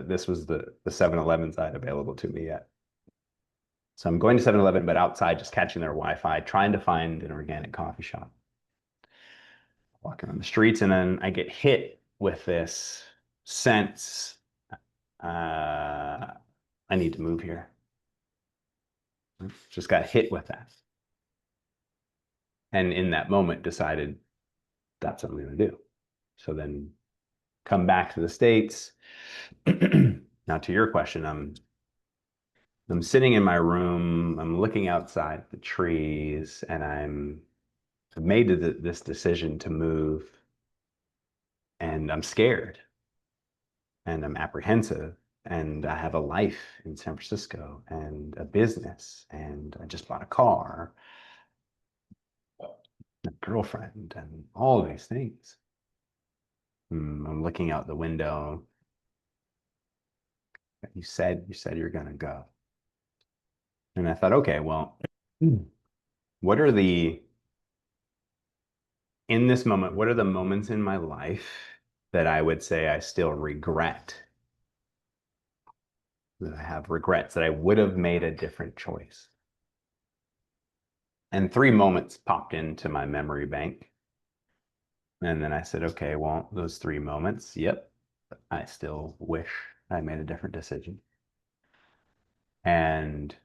this was the 7-Eleven side available to me yet. So I'm going to 7-Eleven, but outside just catching their Wi-Fi, trying to find an organic coffee shop. Walking on the streets, and then I get hit with this sense, I need to move here. Just got hit with that. And in that moment decided that's what I'm going to do. So then come back to the States. Now to your question, I'm sitting in my room, I'm looking outside at the trees, and I've made this decision to move, and I'm scared and I'm apprehensive, and I have a life in San Francisco and a business, and I just bought a car, a girlfriend, and all of these things. I'm looking out the window. You said you're gonna go. And I thought, okay, well, what are the in this moment, what are the moments in my life that I would say I still regret? That I have regrets that I would have made a different choice. And 3 moments popped into my memory bank. And then I said, okay, well, those 3 moments, yep, I still wish I made a different decision. And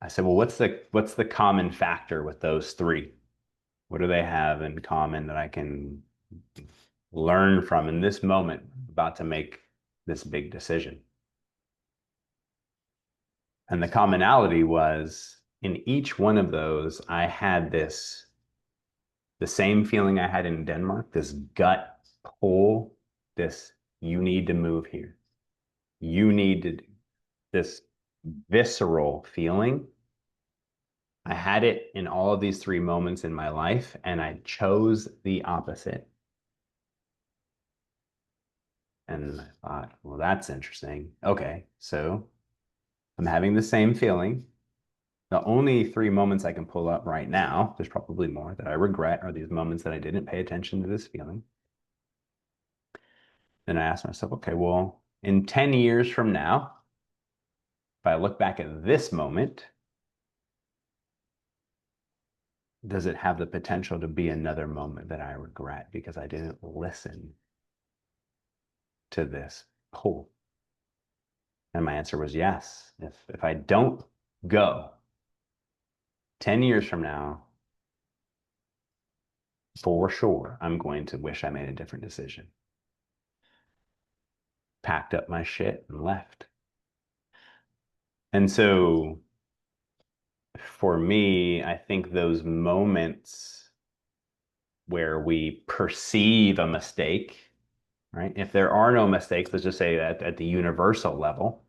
I said, well, what's the common factor with those three? What do they have in common that I can learn from in this moment about to make this big decision? And the commonality was in each one of those, I had the same feeling I had in Denmark, this gut pull, this you need to move here. You need to, this visceral feeling. I had it in all of these 3 moments in my life, and I chose the opposite. And I thought, well, that's interesting. Okay, so I'm having the same feeling. The only three moments I can pull up right now, there's probably more that I regret, are these moments that I didn't pay attention to this feeling. Then I asked myself, okay, well, in 10 years from now, if I look back at this moment, does it have the potential to be another moment that I regret because I didn't listen to this pull? And my answer was yes. If I don't go 10 years from now, for sure, I'm going to wish I made a different decision. Packed up my shit and left. And so for me, I think those moments where we perceive a mistake, right? If there are no mistakes, let's just say that at the universal level,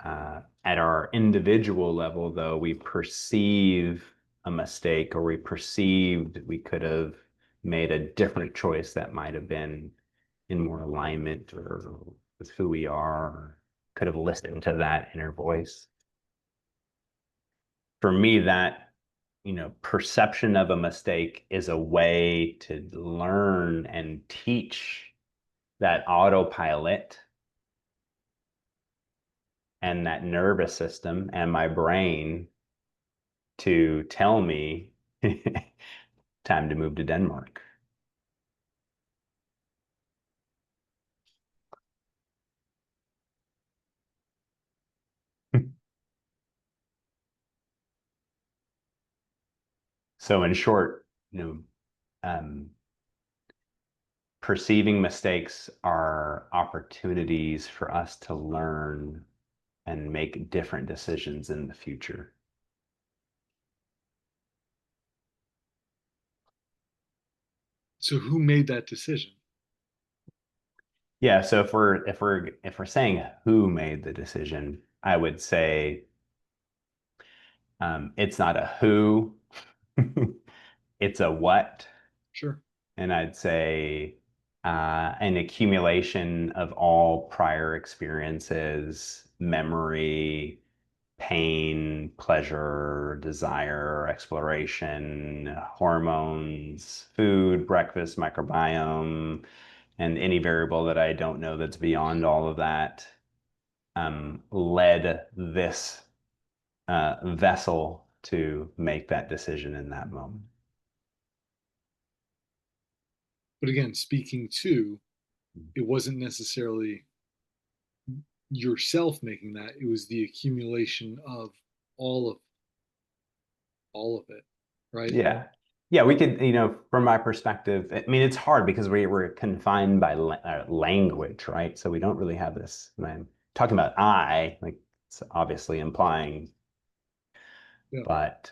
at our individual level, though, we perceive a mistake or we perceived we could have made a different choice that might have been in more alignment or with who we are, or could have listened to that inner voice. For me, that, perception of a mistake is a way to learn and teach that autopilot and that nervous system and my brain to tell me time to move to Denmark. So in short, perceiving mistakes are opportunities for us to learn and make different decisions in the future. So who made that decision? Yeah, so if we're saying who made the decision, I would say it's not a who, it's a what. Sure. And I'd say an accumulation of all prior experiences, memory, pain, pleasure, desire, exploration, hormones, food, breakfast, microbiome, and any variable that I don't know that's beyond all of that, led this vessel to make that decision in that moment. But again, speaking to, it wasn't necessarily yourself making that, it was the accumulation of all of all of it, right? Yeah. Yeah, we could, from my perspective, I mean, it's hard because we're confined by language, right? So we don't really have this, when I'm talking about I, like it's obviously implying, Yeah. but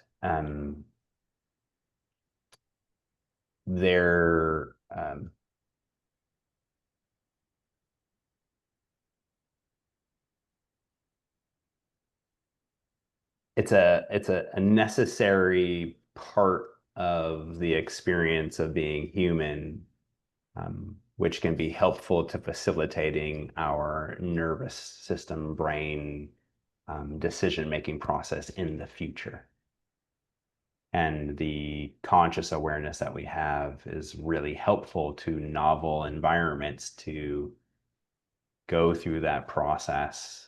there, it's a necessary part of the experience of being human, which can be helpful to facilitating our nervous system, brain, decision-making process in the future. And the conscious awareness that we have is really helpful to novel environments to go through that process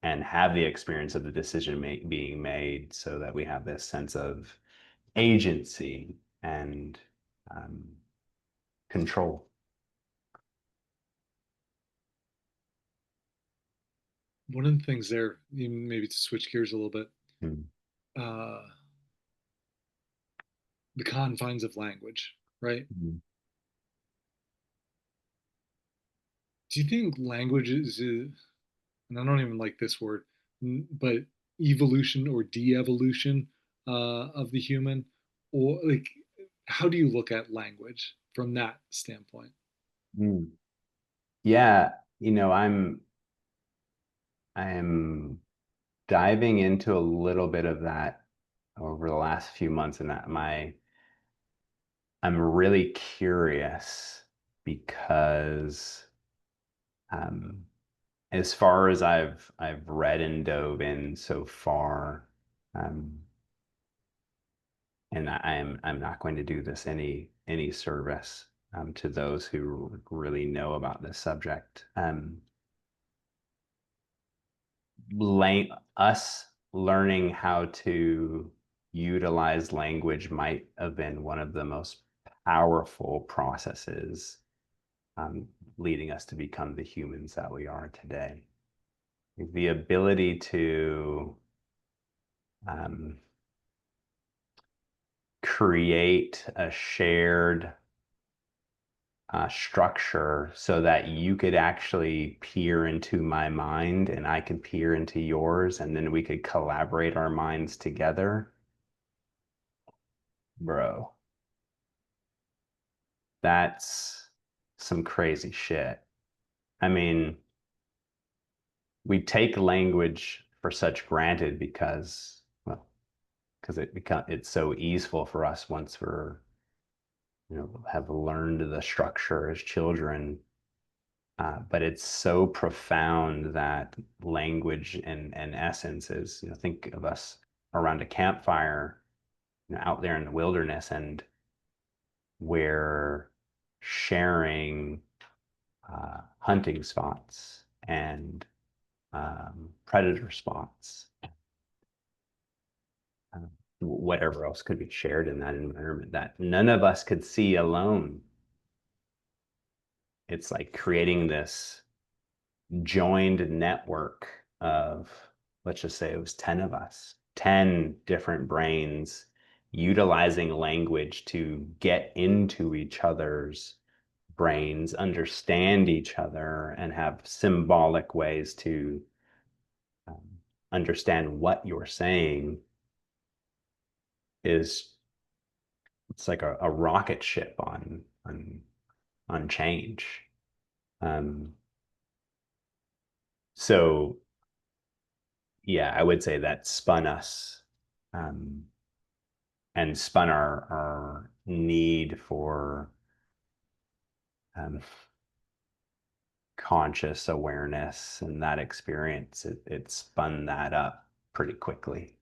and have the experience of the decision being made so that we have this sense of agency and um, control. One of the things there, maybe to switch gears a little bit, Mm. uh, the confines of language, right? Mm. Do you think language is, and I don't even like this word, but evolution or de-evolution of the human, or like, how do you look at language from that standpoint? Mm. Yeah, I'm diving into a little bit of that over the last few months, and that I'm really curious because as far as I've read and dove in so far, um, and I'm not going to do this any service to those who really know about this subject. Us learning how to utilize language might have been one of the most powerful processes leading us to become the humans that we are today. The ability to um, create a shared structure so that you could actually peer into my mind and I could peer into yours, and then we could collaborate our minds together. Bro, that's some crazy shit. I mean, we take language for such granted because, well, because it's so easeful for us once we're, have learned the structure as children. But it's so profound that language and essence is, think of us around a campfire, out there in the wilderness, and we're sharing hunting spots and predator spots, uh, whatever else could be shared in that environment that none of us could see alone. It's like creating this joined network of, let's just say it was 10 of us, 10 different brains utilizing language to get into each other's brains, understand each other, and have symbolic ways to um, understand what you're saying. Is It's like a rocket ship on change. Um, so yeah, I would say that spun us, um, and spun our need for um, conscious awareness, and that experience. It spun that up pretty quickly.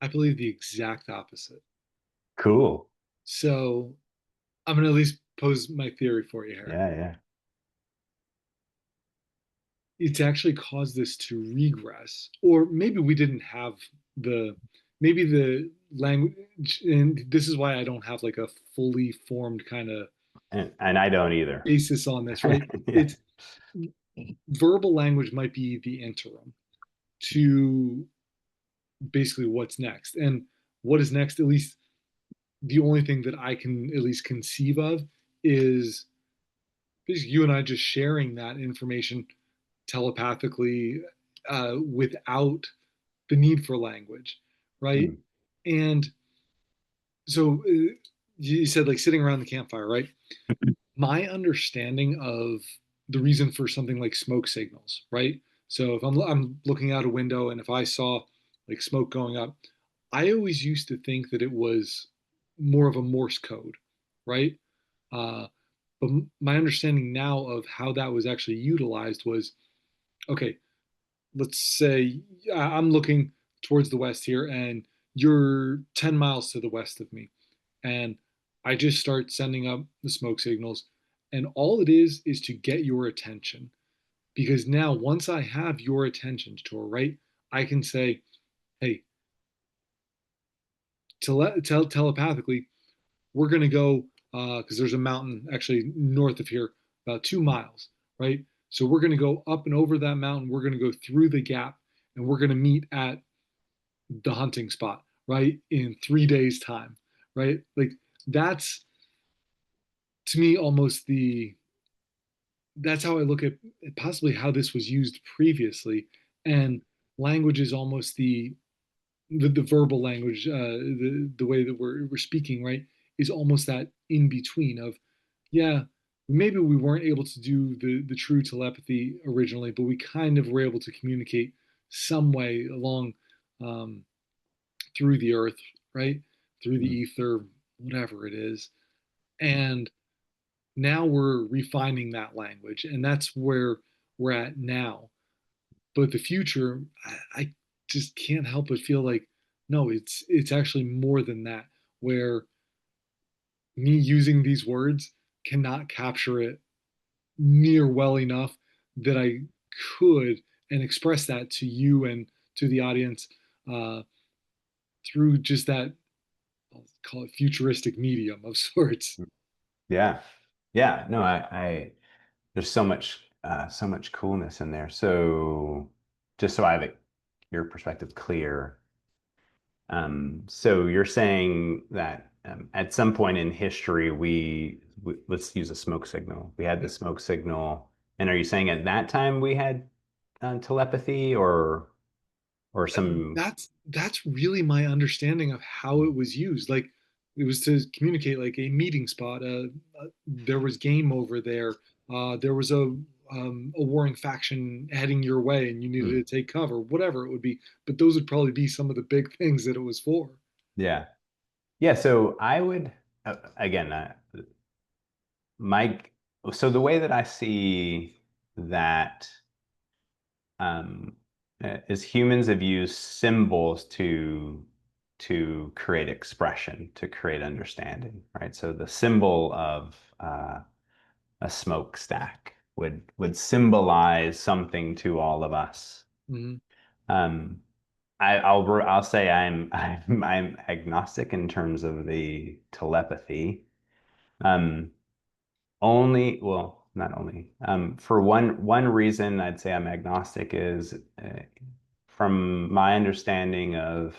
I believe the exact opposite. Cool. So I'm going to at least pose my theory for you here. Yeah, yeah. It's actually caused this to regress, or maybe we didn't have the, maybe the language, and this is why I don't have like a fully formed kind of And I don't either. basis on this, right? Yeah. It's verbal language might be the interim to basically what's next. And what is next, at least the only thing that I can at least conceive of is basically you and I just sharing that information telepathically without the need for language, right? Mm, And so you said like sitting around the campfire, right? My understanding of the reason for something like smoke signals, right? So if I'm looking out a window and if I saw like smoke going up, I always used to think that it was more of a Morse code, right? Uh, but my understanding now of how that was actually utilized was okay, let's say I'm looking towards the west here and you're 10 miles to the west of me. And I just start sending up the smoke signals. And all it is to get your attention. Because now, once I have your attention, Tor, right, I can say, hey, telepathically, we're going to go because there's a mountain actually north of here, about 2 miles, right? So we're going to go up and over that mountain. We're going to go through the gap and we're going to meet at the hunting spot, right? In 3 days' time, right? Like that's to me almost the that's how I look at possibly how this was used previously. And language is almost the verbal language, the way that we're speaking, right, is almost that in between of, yeah, maybe we weren't able to do the true telepathy originally, but we kind of were able to communicate some way along um, through the earth, right, through the mm, ether, whatever it is, and now we're refining that language, and that's where we're at now. But the future, I just can't help but feel like no, it's actually more than that. Where me using these words cannot capture it near well enough that I could and express that to you and to the audience uh, through just that, I'll call it futuristic medium of sorts. Yeah. Yeah. No, there's so much coolness in there. So just so I have your perspective clear, so you're saying that at some point in history, let's use a smoke signal. We had the smoke signal, and are you saying at that time we had telepathy or some? That's really my understanding of how it was used. Like it was to communicate like a meeting spot. There was game over there. There was a warring faction heading your way, and you needed Hmm, to take cover, whatever it would be. But those would probably be some of the big things that it was for. yeah, yeah. So I would again, my so the way that I see that um, is humans have used symbols to create expression, to create understanding, right? So the symbol of a smokestack would symbolize something to all of us. Mhm. Um, I'll say I'm agnostic in terms of the telepathy. Um, only, well, not only. For one reason I'd say I'm agnostic is from my understanding of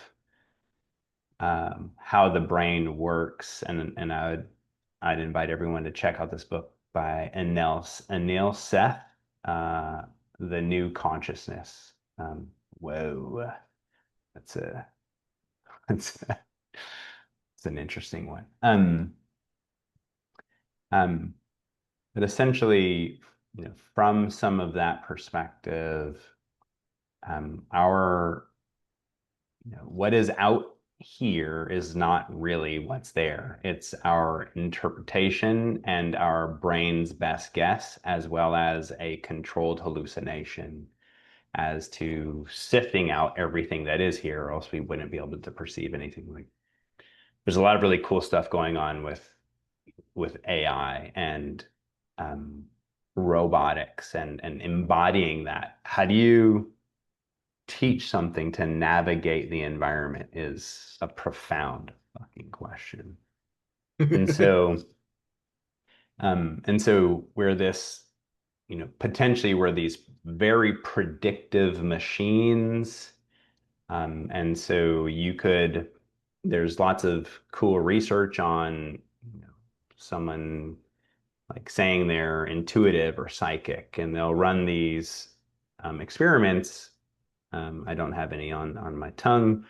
how the brain works, and I'd invite everyone to check out this book by Anil Seth, uh, The New Consciousness. Whoa, that's a that's it's an interesting one. Um, but essentially, from some of that perspective, our what is out here is not really what's there. It's our interpretation and our brain's best guess, as well as a controlled hallucination as to sifting out everything that is here, or else we wouldn't be able to perceive anything. Like there's a lot of really cool stuff going on with AI and um, robotics and embodying that. How do you teach something to navigate the environment is a profound fucking question. And so, where this, potentially where these very predictive machines, and so there's lots of cool research on, someone like saying they're intuitive or psychic, and they'll run these experiments. I don't have any on my tongue,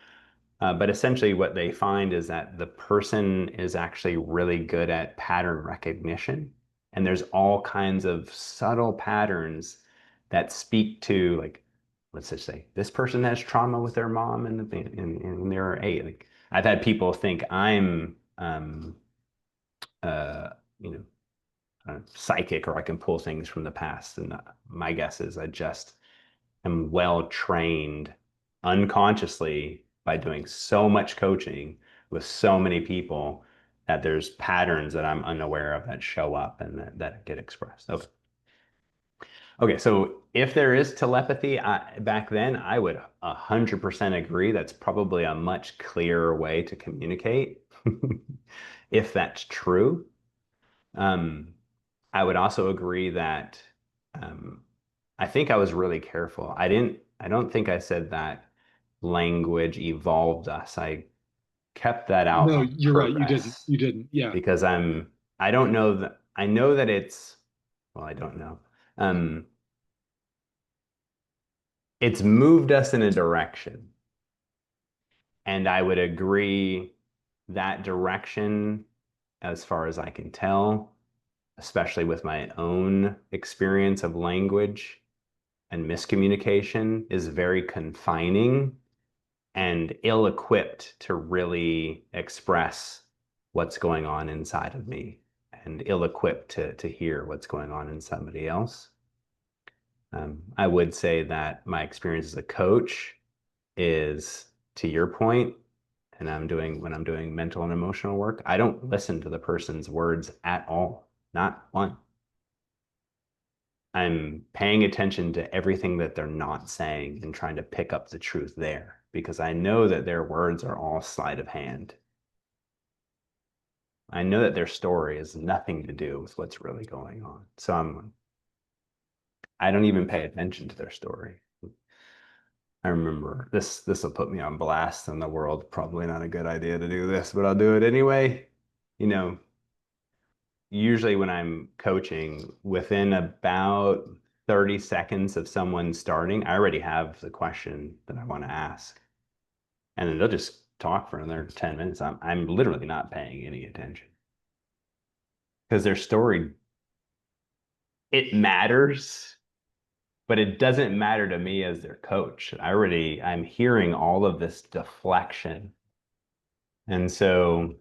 but essentially, what they find is that the person is actually really good at pattern recognition. And there's all kinds of subtle patterns that speak to, like, let's just say this person has trauma with their mom and they're eight. Like, I've had people think I'm, uh, you know, psychic or I can pull things from the past. And my guess is I just am well trained unconsciously by doing so much coaching with so many people that there's patterns that I'm unaware of that show up and that get expressed. Okay. Okay, so if there is telepathy back then, I would 100% agree. That's probably a much clearer way to communicate, if that's true. Um, I would also agree that um, I think I was really careful. I don't think I said that language evolved us. I kept that out No, on you're right. You didn't. purpose You didn't. Yeah. because I don't know that, I know that well, I don't know. Um, it's moved us in a direction. And I would agree that direction, as far as I can tell, especially with my own experience of language and miscommunication, is very confining and ill-equipped to really express what's going on inside of me. and ill-equipped to hear what's going on in somebody else. I would say that my experience as a coach is, to your point, and when I'm doing mental and emotional work, I don't listen to the person's words at all, not one. I'm paying attention to everything that they're not saying and trying to pick up the truth there because I know that their words are all sleight of hand. I know that their story has nothing to do with what's really going on. So I don't even pay attention to their story. I remember this will put me on blast in the world. Probably not a good idea to do this, but I'll do it anyway. You know, usually when I'm coaching, within about 30 seconds of someone starting, I already have the question that I want to ask. And then they'll just talk for another 10 minutes. I'm literally not paying any attention because their story, it matters, but it doesn't matter to me as their coach. I'm hearing all of this deflection. And so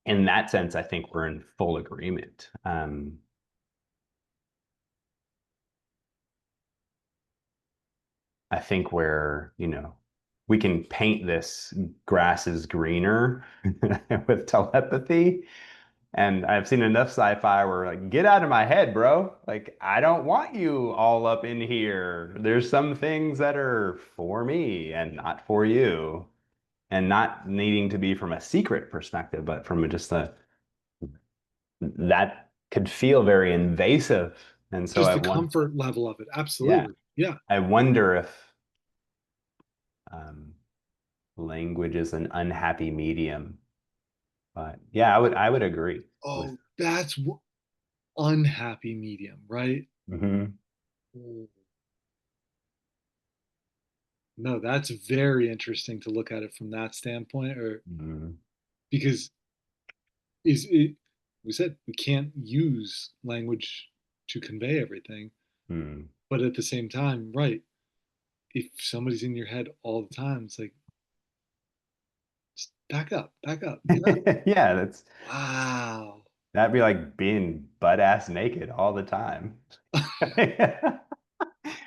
in that sense, I think we're in full agreement. I think where, we can paint this grass is greener with telepathy. And I've seen enough sci-fi where like, get out of my head, bro. Like, I don't want you all up in here. There's some things that are for me and not for you. And not needing to be from a secret perspective, but from just that could feel very invasive. And so Just the comfort level of it. yeah, Absolutely. Yeah. I wonder if um, language is an unhappy medium. But yeah, I would agree with. Oh, that's unhappy medium, right? Mhm. Mm. No, that's very interesting to look at it from that standpoint, or Mhm. because is it we said we can't use language to convey everything, Mhm. but at the same time, right, if somebody's in your head all the time, it's like just back up, Yeah, wow. that'd be like being butt ass naked all the time.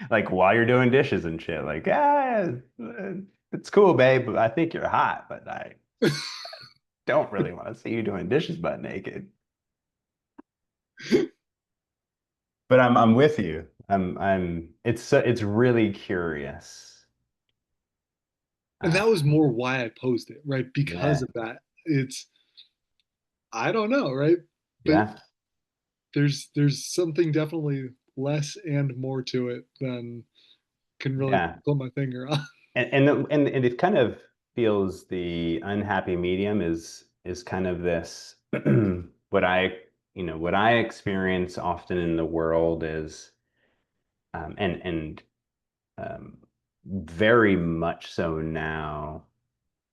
Like while you're doing dishes and shit. Like, it's cool, babe, but I think you're hot, but I don't really want to see you doing dishes butt naked. But I'm with you. It's really curious. And Uh, that was more why I posed it, right? Because yeah, of that. It's I don't know, right? But yeah, there's something definitely less and more to it than can really yeah. put my finger on. And it kind of feels the unhappy medium is kind of this what I experience often in the world is and um, very much so now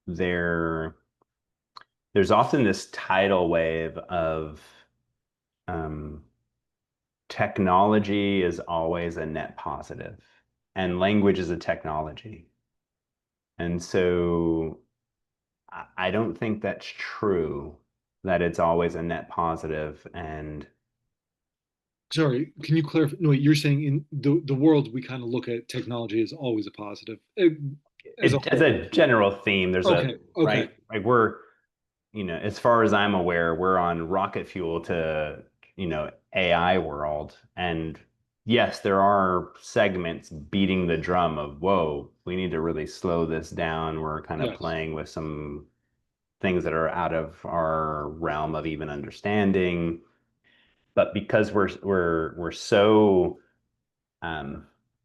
there there's often this tidal wave of um, technology is always a net positive and language is a technology. And so I don't think that's true, that it's always a net positive. And Sorry, can you clarify? No, wait, you're saying in the world we kind of look at technology as always a positive as a as whole. a general theme, there's a Okay, okay, right, like as far as I'm aware, we're on rocket fuel to, AI world. And yes, there are segments beating the drum of, whoa, we need to really slow this down. We're kind of yes. playing with some things that are out of our realm of even understanding. But because we're so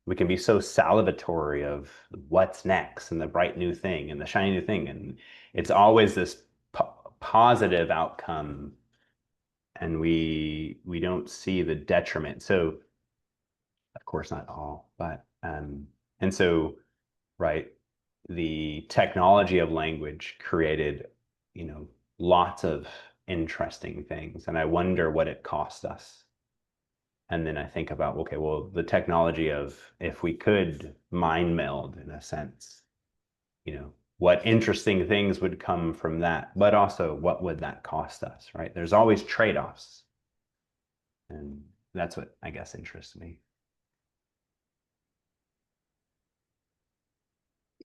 we can be so salivatory of what's next and the bright new thing and the shiny new thing, and it's always this positive outcome, and we don't see the detriment. So of course not all, but and so right, the technology of language created, you know, lots of interesting things, and I wonder what it cost us. And then I think about, okay, well, the technology of if we could mind meld in a sense, what interesting things would come from that, but also what would that cost us, right? There's always trade-offs. And that's what I guess interests me.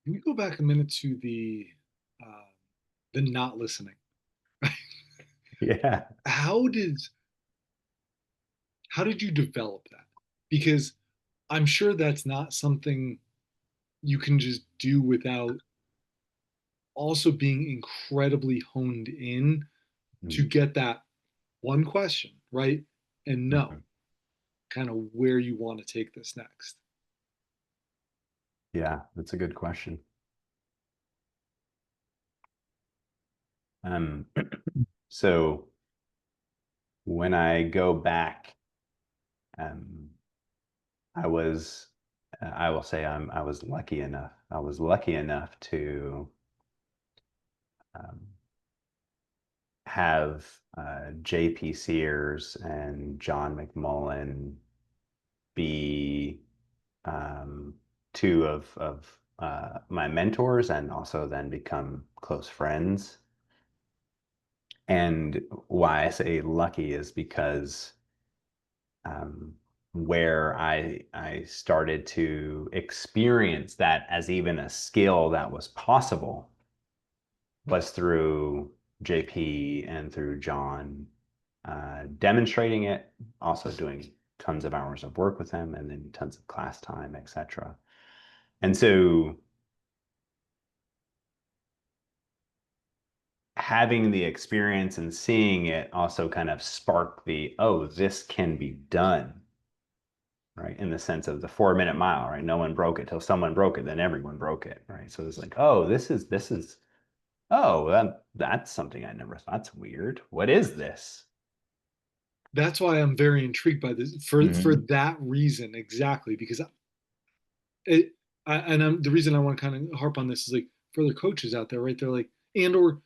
Can we go back a minute to the not listening? Yeah. How did you develop that? Because I'm sure that's not something you can just do without also being incredibly honed in to Mhm. get that one question right and know Mhm. kind of where you want to take this next. Yeah, that's a good question. Um, so when I go back, um, I was, I will say I was lucky enough. I was lucky enough to um, have J.P. Sears and John McMullen be um, two of my mentors and also then become close friends. And why I say lucky is because um, where I started to experience that as even a skill that was possible was through JP and through John demonstrating it, also doing tons of hours of work with him, and then tons of class time, etc. And so having the experience and seeing it also kind of sparked the, oh, this can be done, right? In the sense of the 4 minute mile, right? No one broke it till someone broke it, then everyone broke it, right? So it's like, oh, this is, oh, that's something I never thought. That's weird. What is this? That's why I'm very intrigued by this for Mhm. that reason exactly because it and I'm the reason I want to kind of harp on this is like for the coaches out there right they're like and or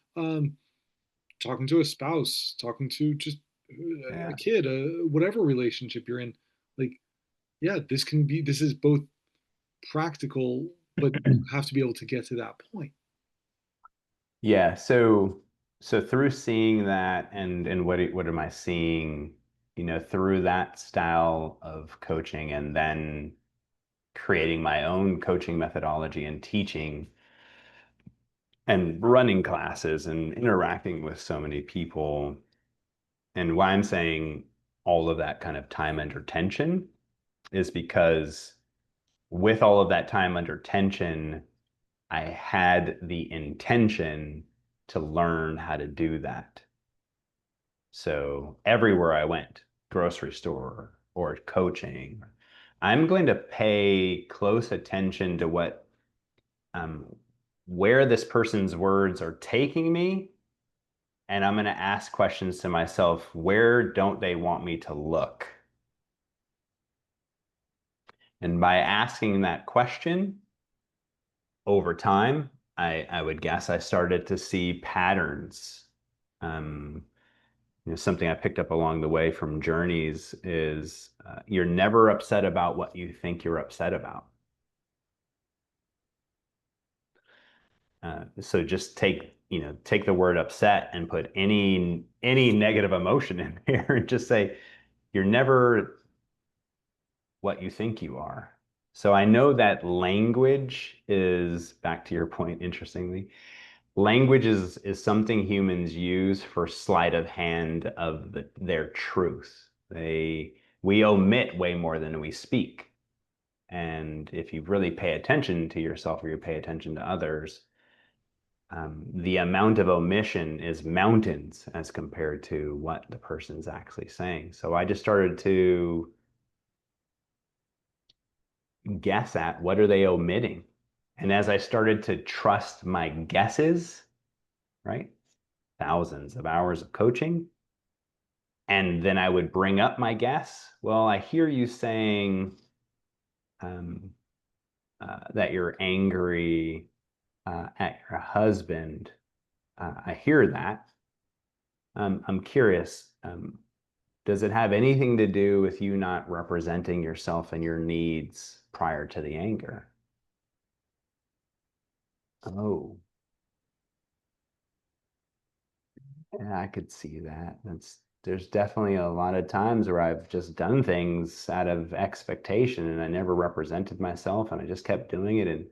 talking to a spouse talking to just a Yeah. kid whatever relationship you're in like yeah this is both practical but you have to be able to get to that point. Yeah, so through seeing that and what am I seeing, through that style of coaching and then creating my own coaching methodology and teaching and running classes and interacting with so many people. And why I'm saying all of that kind of time under tension is because with all of that time under tension, I had the intention to learn how to do that. So everywhere I went, grocery store or coaching, I'm going to pay close attention to um, where this person's words are taking me. And I'm going to ask questions to myself, where don't they want me to look? And by asking that question over time, I would guess I started to see patterns. Um, something I picked up along the way from journeys is you're never upset about what you think you're upset about. So just take the word upset and put any negative emotion in there and just say you're never what you think you are. So I know that language is, back to your point, interestingly, language is something humans use for sleight of hand of their truth. We omit way more than we speak. And if you really pay attention to yourself or you pay attention to others, the amount of omission is mountains as compared to what the person's actually saying. So I just started to guess at what are they omitting. And as I started to trust my guesses, right? Thousands of hours of coaching, and then I would bring up my guess. Well, I hear you saying um, that you're angry at your husband. I hear that. I'm curious. Does it have anything to do with you not representing yourself and your needs prior to the anger? Oh. Yeah, I could see that. There's definitely a lot of times where I've just done things out of expectation and I never represented myself and I just kept doing it. And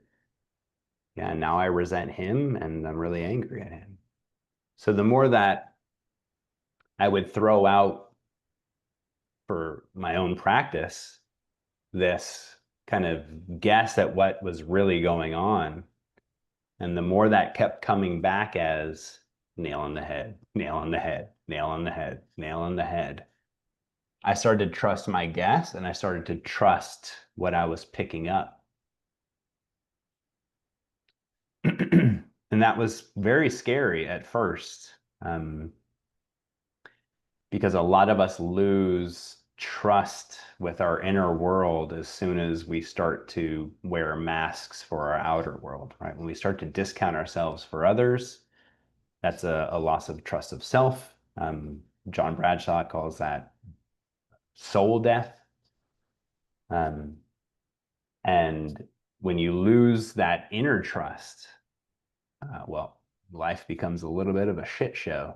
yeah, now I resent him and I'm really angry at him. So the more that I would throw out for my own practice, this kind of guess at what was really going on, and the more that kept coming back as nail on the head, nail on the head, nail on the head, nail on the head, I started to trust my guess and I started to trust what I was picking up. And that was very scary at first, because a lot of us lose trust with our inner world as soon as we start to wear masks for our outer world, right? When we start to discount ourselves for others, that's a loss of trust of self. John Bradshaw calls that soul death. Um, and when you lose that inner trust, well, life becomes a little bit of a shit show.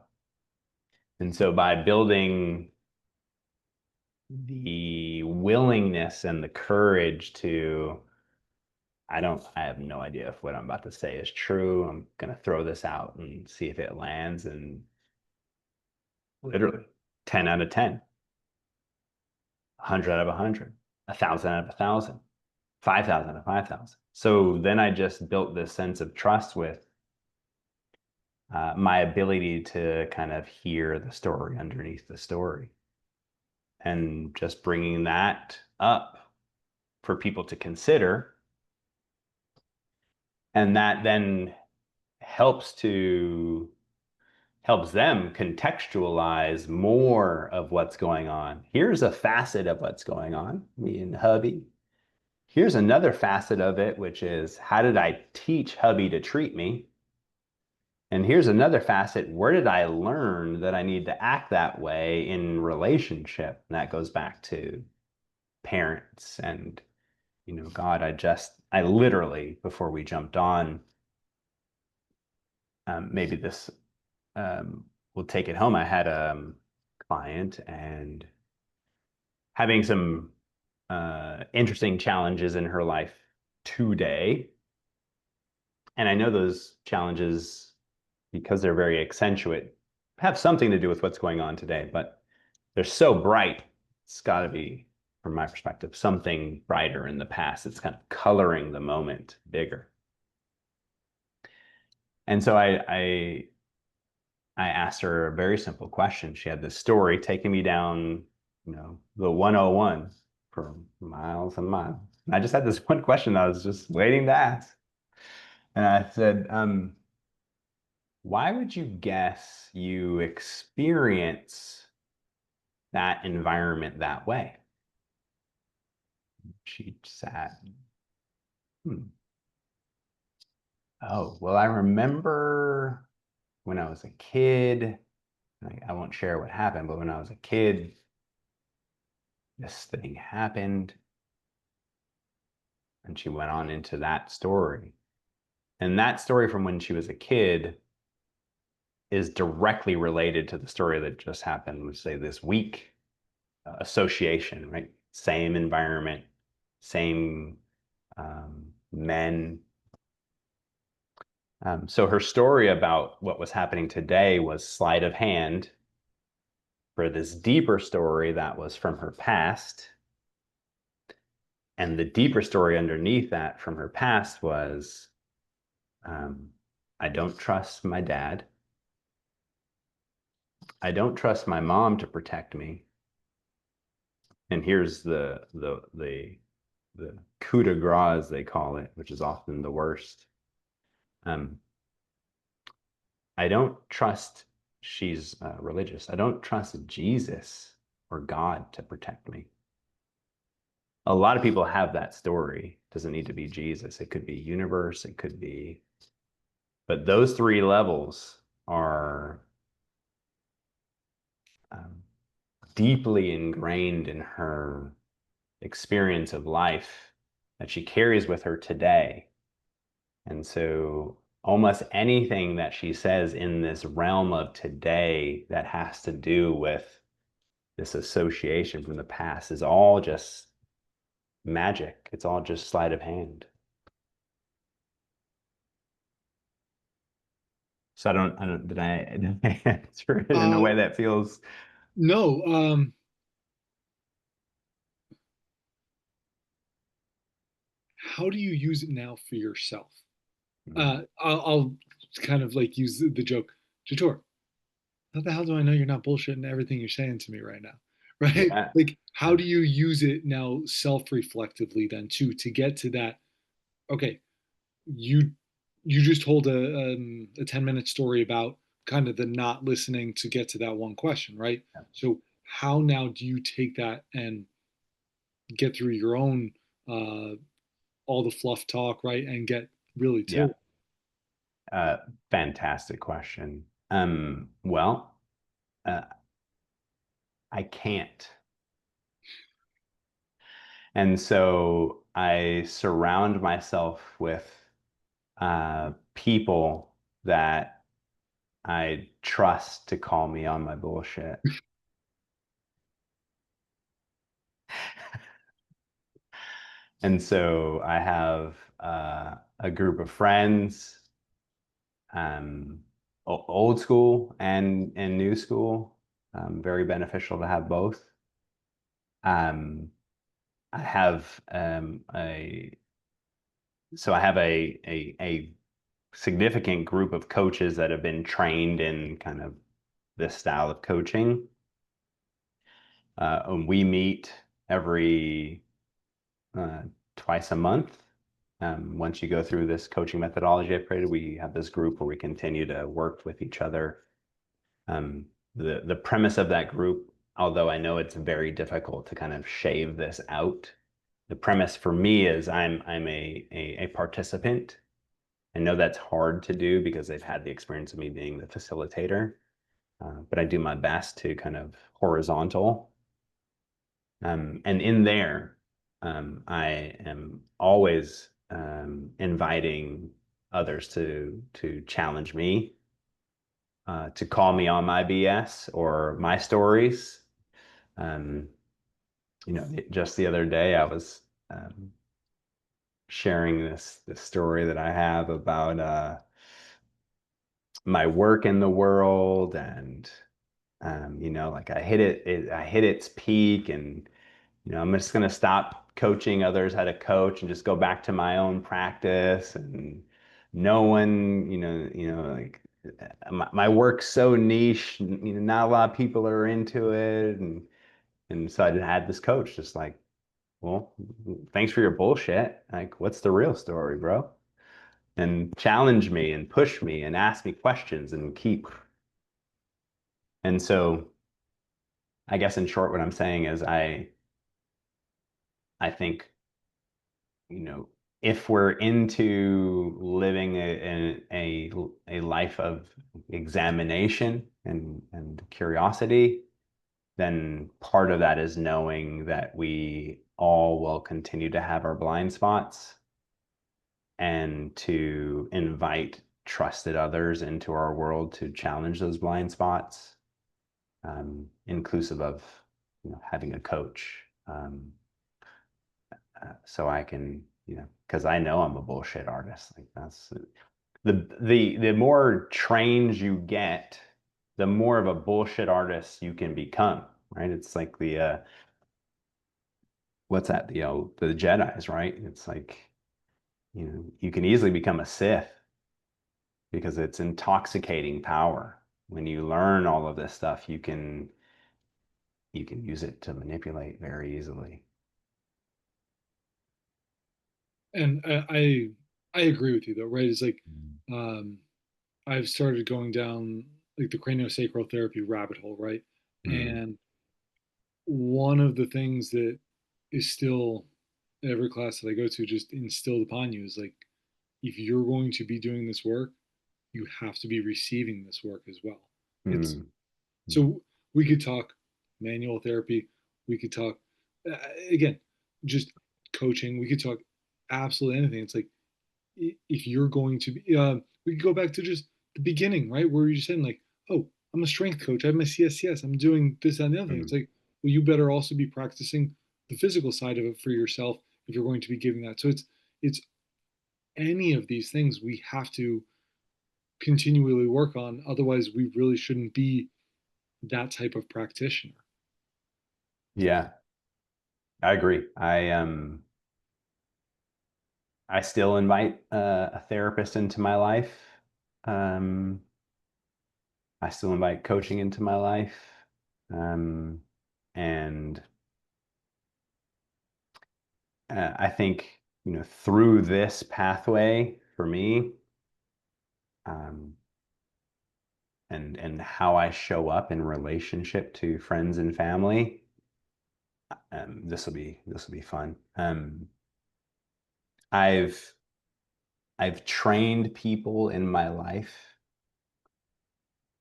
And so by building the willingness and the courage to, I have no idea if what I'm about to say is true. I'm going to throw this out and see if it lands. And literally 10 out of 10, 100 out of 100, 1,000 out of 1,000, 5,000 out of 5,000. So then I just built this sense of trust with my ability to kind of hear the story underneath the story and just bringing that up for people to consider. And that then helps them contextualize more of what's going on. Here's a facet of what's going on, me and hubby. Here's another facet of it, which is how did I teach hubby to treat me? And here's another facet. Where did I learn that I need to act that way in relationship? And that goes back to parents and, God, I literally, before we jumped on, maybe this will take it home. I had a client and having some interesting challenges in her life today. And I know those challenges, because they're very accentuate, have something to do with what's going on today, but they're so bright. It's got to be, from my perspective, something brighter in the past. It's kind of coloring the moment bigger. And so I asked her a very simple question. She had this story taking me down, the 101 for miles and miles. And I just had this one question I was just waiting to ask. And I said, why would you guess you experience that environment that way? She sat, oh, well, I remember when I was a kid, I won't share what happened, but when I was a kid, this thing happened. And she went on into that story. And that story from when she was a kid is directly related to the story that just happened, let's say this week. Association, right? Same environment, same men. So her story about what was happening today was sleight of hand for this deeper story that was from her past. And the deeper story underneath that from her past was, I don't trust my dad. I don't trust my mom to protect me. And here's the coup de grace, as they call it, which is often the worst. I don't trust, she's religious. I don't trust Jesus or God to protect me. A lot of people have that story. It doesn't need to be Jesus. It could be universe. It could be, but those three levels are deeply ingrained in her experience of life that she carries with her today. And so almost anything that she says in this realm of today that has to do with this association from the past is all just magic. It's all just sleight of hand. So did I answer it in a Uh, way that feels, no. How do you use it now for yourself? I'll kind of like use the joke, Jator. How the hell do I know you're not bullshitting everything you're saying to me right now? Right? yeah, Like, how do you use it now self-reflectively then too to get to that? Okay, you you just told a 10-minute story about kind of the not listening to get to that one question, right? So how now do you take that and get through your own uh, all the fluff talk, right, and get really to yeah. it? Uh, Fantastic question. Well, uh, I can't. And so I surround myself with people that I trust to call me on my bullshit. And so I have a group of friends, um, old school and new school. Very beneficial to have both. Um, I have I have a significant group of coaches that have been trained in kind of this style of coaching. And we meet every uh, twice a month. Once you go through this coaching methodology I've created, we have this group where we continue to work with each other. Um, the premise of that group, although I know it's very difficult to kind of shave this out, the premise for me is I'm a participant. I know that's hard to do because they've had the experience of me being the facilitator, but I do my best to kind of horizontal. And in there, I am always inviting others to challenge me, to call me on my BS or my stories. Um, just the other day, I was um, sharing this story that I have about my work in the world, and like I hit its peak, and I'm just going to stop coaching others how to coach and just go back to my own practice. And no one, like my work's so niche, not a lot of people are into it. And so I had this coach just like, well, thanks for your bullshit. Like, what's the real story, bro? And challenge me and push me and ask me questions and keep. And so I guess in short, what I'm saying is I think, you know, if we're into living a life of examination and curiosity, then part of that is knowing that we all will continue to have our blind spots, and to invite trusted others into our world to challenge those blind spots, inclusive of having a coach. So I can, because I know I'm a bullshit artist. Like that's the more trained you get, the more of a bullshit artist you can become, right? It's like the what's that? The Jedi's, right? It's like, you can easily become a Sith because it's intoxicating power. When you learn all of this stuff, you can use it to manipulate very easily. And I agree with you though, right? It's like um, I've started going down like the craniosacral therapy rabbit hole, right? Mm. And one of the things that is still every class that I go to just instilled upon you is like if you're going to be doing this work, you have to be receiving this work as well. It's Mm. so we could talk manual therapy, we could talk again, just coaching, we could talk absolutely anything. It's like if you're going to be, we could go back to just the beginning, right? Where you're saying like, oh, I'm a strength coach. I have my CSCS. I'm doing this, that, and the other thing. It's Mm. like, well, you better also be practicing the physical side of it for yourself if you're going to be giving that. So it's any of these things we have to continually work on. Otherwise, we really shouldn't be that type of practitioner. Yeah, I agree. I still invite a therapist into my life. Um, I still invite coaching into my life. Um, and I think, through this pathway for me, um, and how I show up in relationship to friends and family, this will be fun. I've I've trained people in my life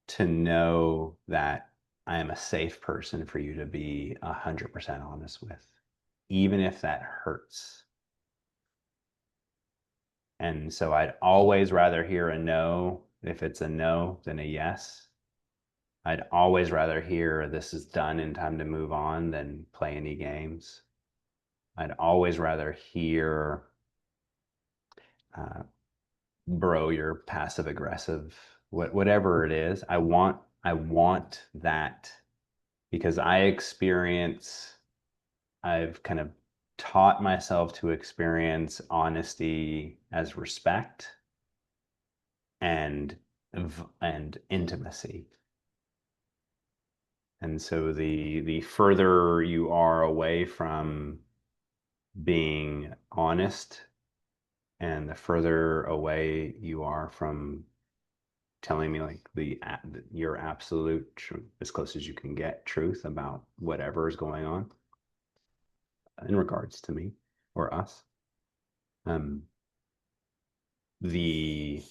to know that I am a safe person for you to be 100% honest with, even if that hurts. And so I'd always rather hear a no if it's a no than a yes. I'd always rather hear this is done and time to move on than play any games. I'd always rather hear, uh, bro, you're passive aggressive, whatever it is. I want that because I've kind of taught myself to experience honesty as respect and and intimacy. And so the further you are away from being honest and the further away you are from telling me like your absolute as close as you can get truth about whatever is going on in regards to me or us, um the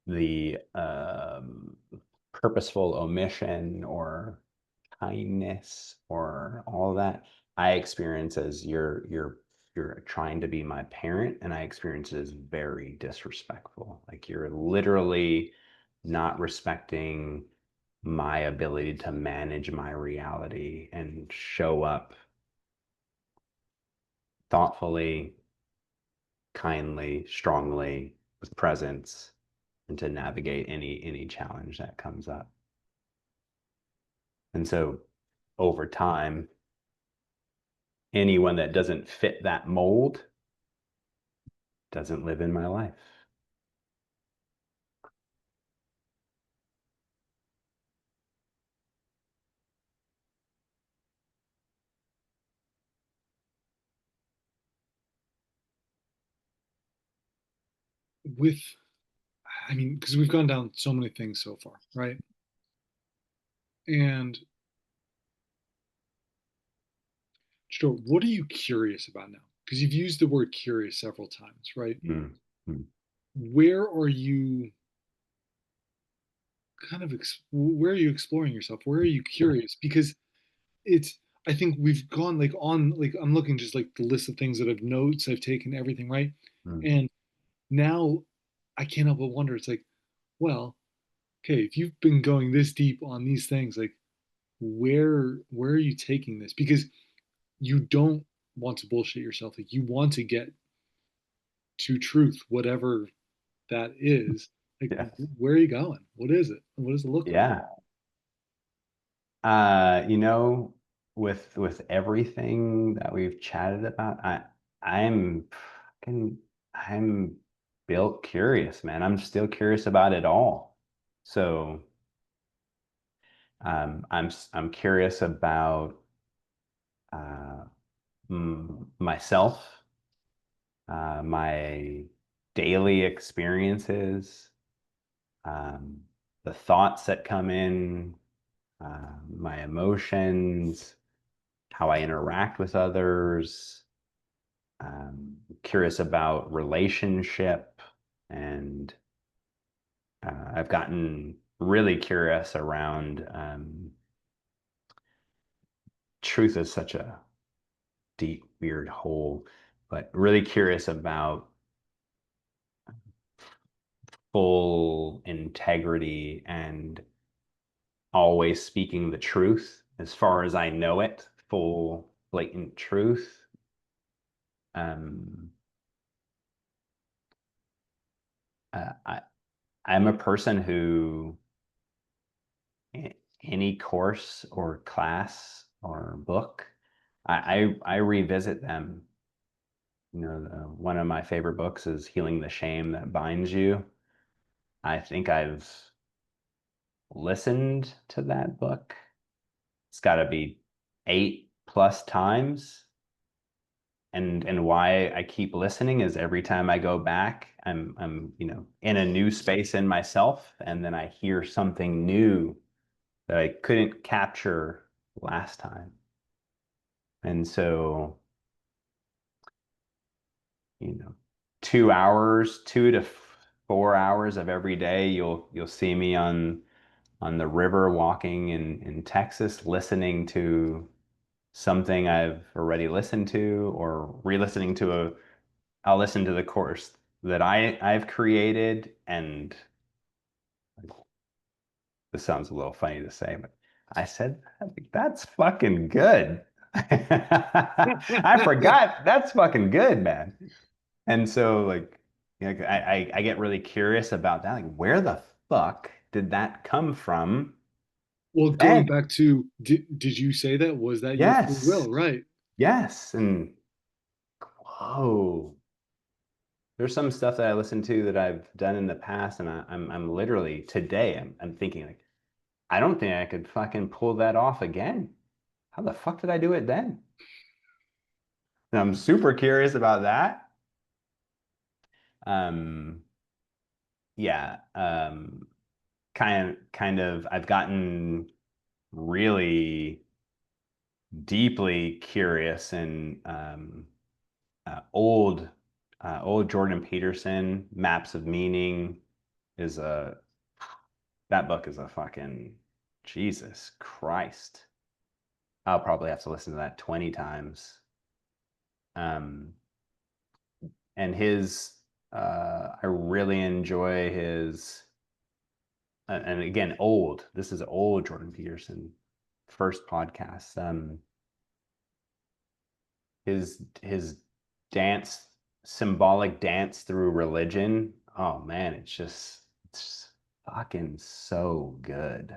the purposeful omission or kindness or all that I experience as you're trying to be my parent, and I experience it as very disrespectful. Like you're literally not respecting my ability to manage my reality and show up thoughtfully, kindly, strongly, with presence, and to navigate any challenge that comes up. And so over time, anyone that doesn't fit that mold doesn't live in my life. With, I mean, because we've gone down so many things so far, right? And sure, what are you curious about now? Because you've used the word curious several times, right? Mm, mm, Where are you where are you exploring yourself? Where are you curious? Because it's, I think we've gone like on, like I'm looking just like the list of things that I've notes I've taken, everything, right? mm. And now I can't help but wonder, it's like, well, okay, if you've been going this deep on these things, like where are you taking this? Because you don't want to bullshit yourself. Like you want to get to truth, whatever that is. Like Yes. where are you going? What is it? What does it look like? Yeah. You know, with everything that we've chatted about, I'm fucking I'm built curious, man. I'm still curious about it all. So I'm curious about uh, myself, my daily experiences, um, the thoughts that come in, my emotions, how I interact with others. Curious about relationship, and I've gotten really curious around truth is such a deep, weird hole. but really curious about full integrity and always speaking the truth as far as I know it, full blatant truth. Um, uh, I, I'm a person who any course or class or book, I revisit them. One of my favorite books is Healing the Shame That Binds You. I think I've listened to that book. It's got to be 8+ times. And why I keep listening is every time I go back, I'm in a new space in myself, and then I hear something new that I couldn't capture last time. And so, you know, 2 hours, 2 to 4 hours of every day, you'll see me on the river walking in Texas, listening to something I've already listened to or re-listening to I'll listen to the course that I've created, and this sounds a little funny to say, but I said, that's fucking good. I forgot that's fucking good, man. And so I get really curious about that. Like, where the fuck did that come from? Well, Then, going back to, did you say that? Was that your free yes, will? Right. yes. And whoa, there's some stuff that I listen to that I've done in the past, and I'm literally today I'm thinking like, I don't think I could fucking pull that off again. How the fuck did I do it then? And I'm super curious about that. Um, yeah, kind of I've gotten really deeply curious in old old Jordan Peterson, Maps of Meaning is a that book is a fucking Jesus Christ. I'll probably have to listen to that 20 times. Um, and I really enjoy his, and again, this is old Jordan Peterson, first podcast. His dance, symbolic dance through religion. Oh man, it's fucking so good.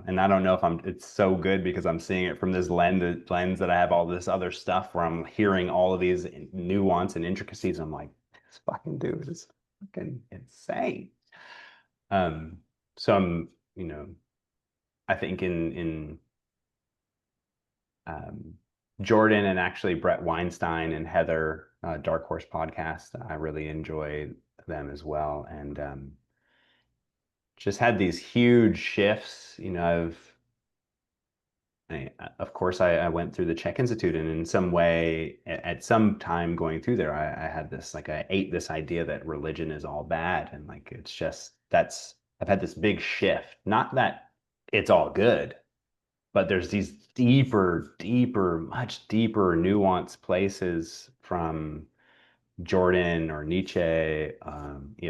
And I don't know if it's so good because I'm seeing it from this lens that I have all this other stuff where I'm hearing all of these nuance and intricacies. I'm like, this fucking dude is fucking insane. Um, so I think in um, Jordan and actually Brett Weinstein and Heather, Dark Horse podcast, I really enjoy them as well. And just had these huge shifts. Of course, I went through the Chek Institute, and in some way, at some time going through there, I had this like I ate this idea that religion is all bad, and like it's just that's I've had this big shift. Not that it's all good, but there's these deeper, much deeper, nuanced places from Jordan or Nietzsche.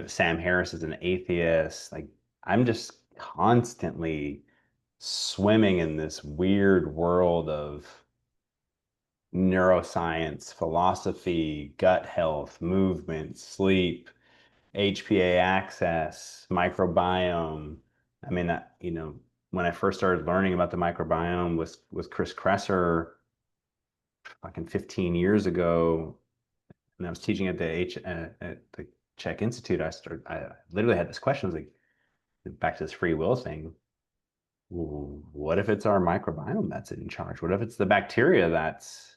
Sam Harris is an atheist. Like I'm just constantly swimming in this weird world of neuroscience, philosophy, gut health, movement, sleep, HPA access, microbiome. I mean, when I first started learning about the microbiome with Chris Kresser, fucking 15 years ago, and I was teaching at the Chek Institute, I literally had this question. I was like, back to this free will thing. What if it's our microbiome that's in charge? What if it's the bacteria that's,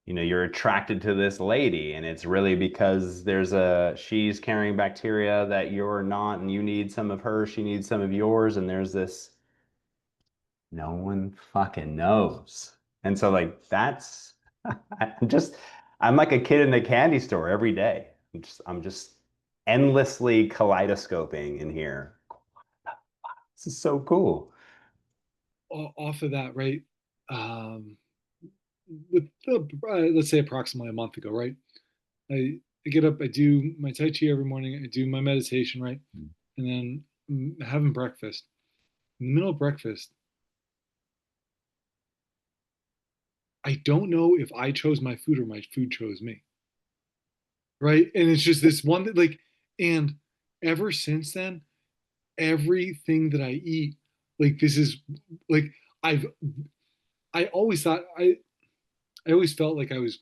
you're attracted to this lady and it's really because she's carrying bacteria that you're not, and you need some of her, she needs some of yours, and there's this, no one fucking knows. And so like I'm like a kid in a candy store every day. I'm just endlessly kaleidoscoping in here. This is so cool. Off of that, right? Um, with the let's say approximately a month ago, right? I get up, I do my Tai Chi every morning, I do my meditation, right? And then having breakfast. In the middle of breakfast, I don't know if I chose my food or my food chose me, right? And it's just this one that like, and ever since then, everything that I eat, like this is like I've I always thought I always felt like I was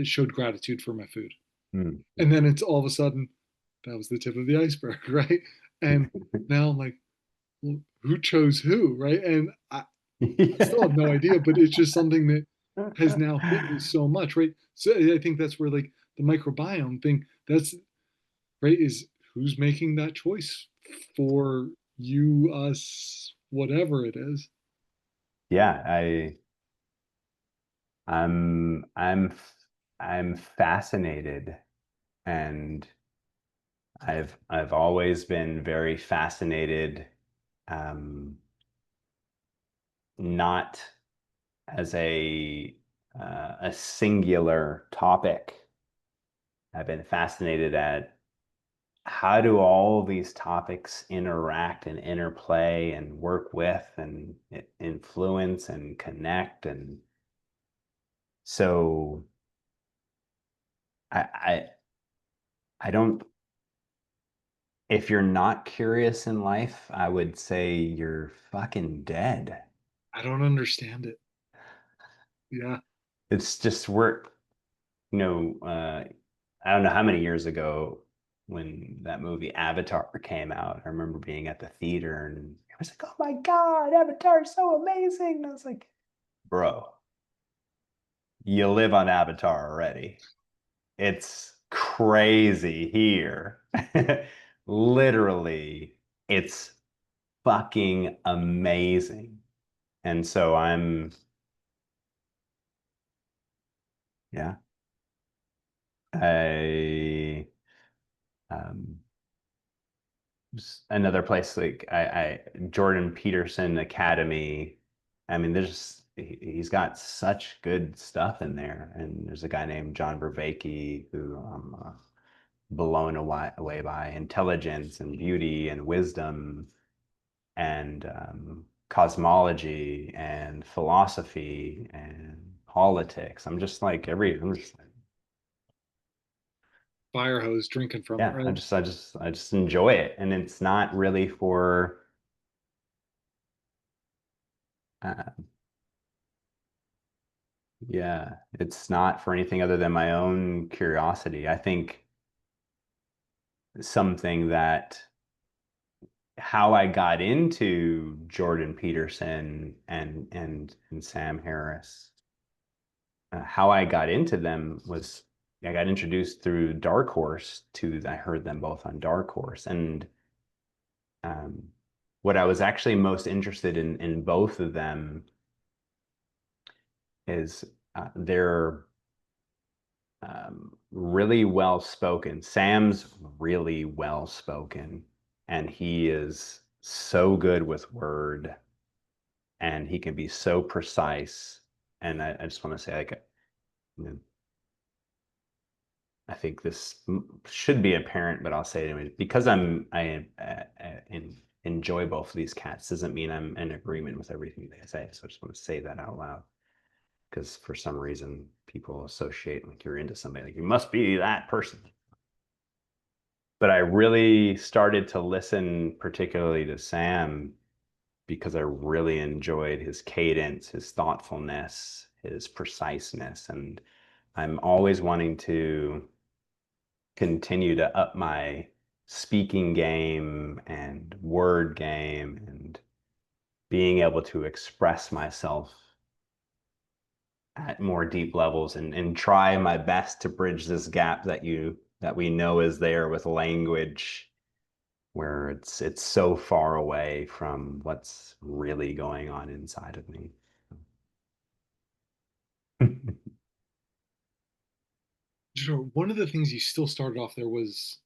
showed gratitude for my food, Mm. and then it's all of a sudden that was the tip of the iceberg, right? And now I'm like, well, who chose who, right? And I still have no idea, but it's just something that has now hit me so much, right? So I think that's where like the microbiome thing, that's right, is who's making that choice for you, us, whatever it is. Yeah, I'm I'm I'm fascinated, and I've always been very fascinated, um, not as a singular topic. I've been fascinated at how do all these topics interact and interplay and work with and influence and connect. And so I I, I don't, if you're not curious in life, I would say you're fucking dead. I don't understand it. Yeah. It's just we're, you know, I don't know how many years ago when that movie Avatar came out. I remember being at the theater and I was like, "Oh my God, Avatar is so amazing!" And I was like, "Bro, you live on Avatar already. It's crazy here. Literally, it's fucking amazing." And so yeah, I um, another place like Jordan Peterson Academy. I mean, he's got such good stuff in there, and there's a guy named John Vervaeke who I'm blown away by intelligence and beauty and wisdom and cosmology and philosophy and politics. I'm just like, Fire hose drinking from it, yeah, right? I just enjoy it, and it's not really for. Uh, Yeah, it's not for anything other than my own curiosity. I think something that how I got into Jordan Peterson and Sam Harris, how I got into them was I got introduced through Dark Horse to I heard them both on Dark Horse, and um, what I was actually most interested in both of them is their really well spoken. Sam's really well spoken, and he is so good with word, and he can be so precise. And I just want to say, like, you know, I think this should be apparent, but I'll say it anyway. Because enjoy both of these cats doesn't mean I'm in agreement with everything they say. So I just want to say that out loud. Because for some reason people associate like you're into somebody, like you must be that person. But I really started to listen particularly to Sam because I really enjoyed his cadence, his thoughtfulness, his preciseness. And I'm always wanting to continue to up my speaking game and word game and being able to express myself at more deep levels and try my best to bridge this gap that we know is there with language where it's so far away from what's really going on inside of me. Sure. One of the things you still started off there was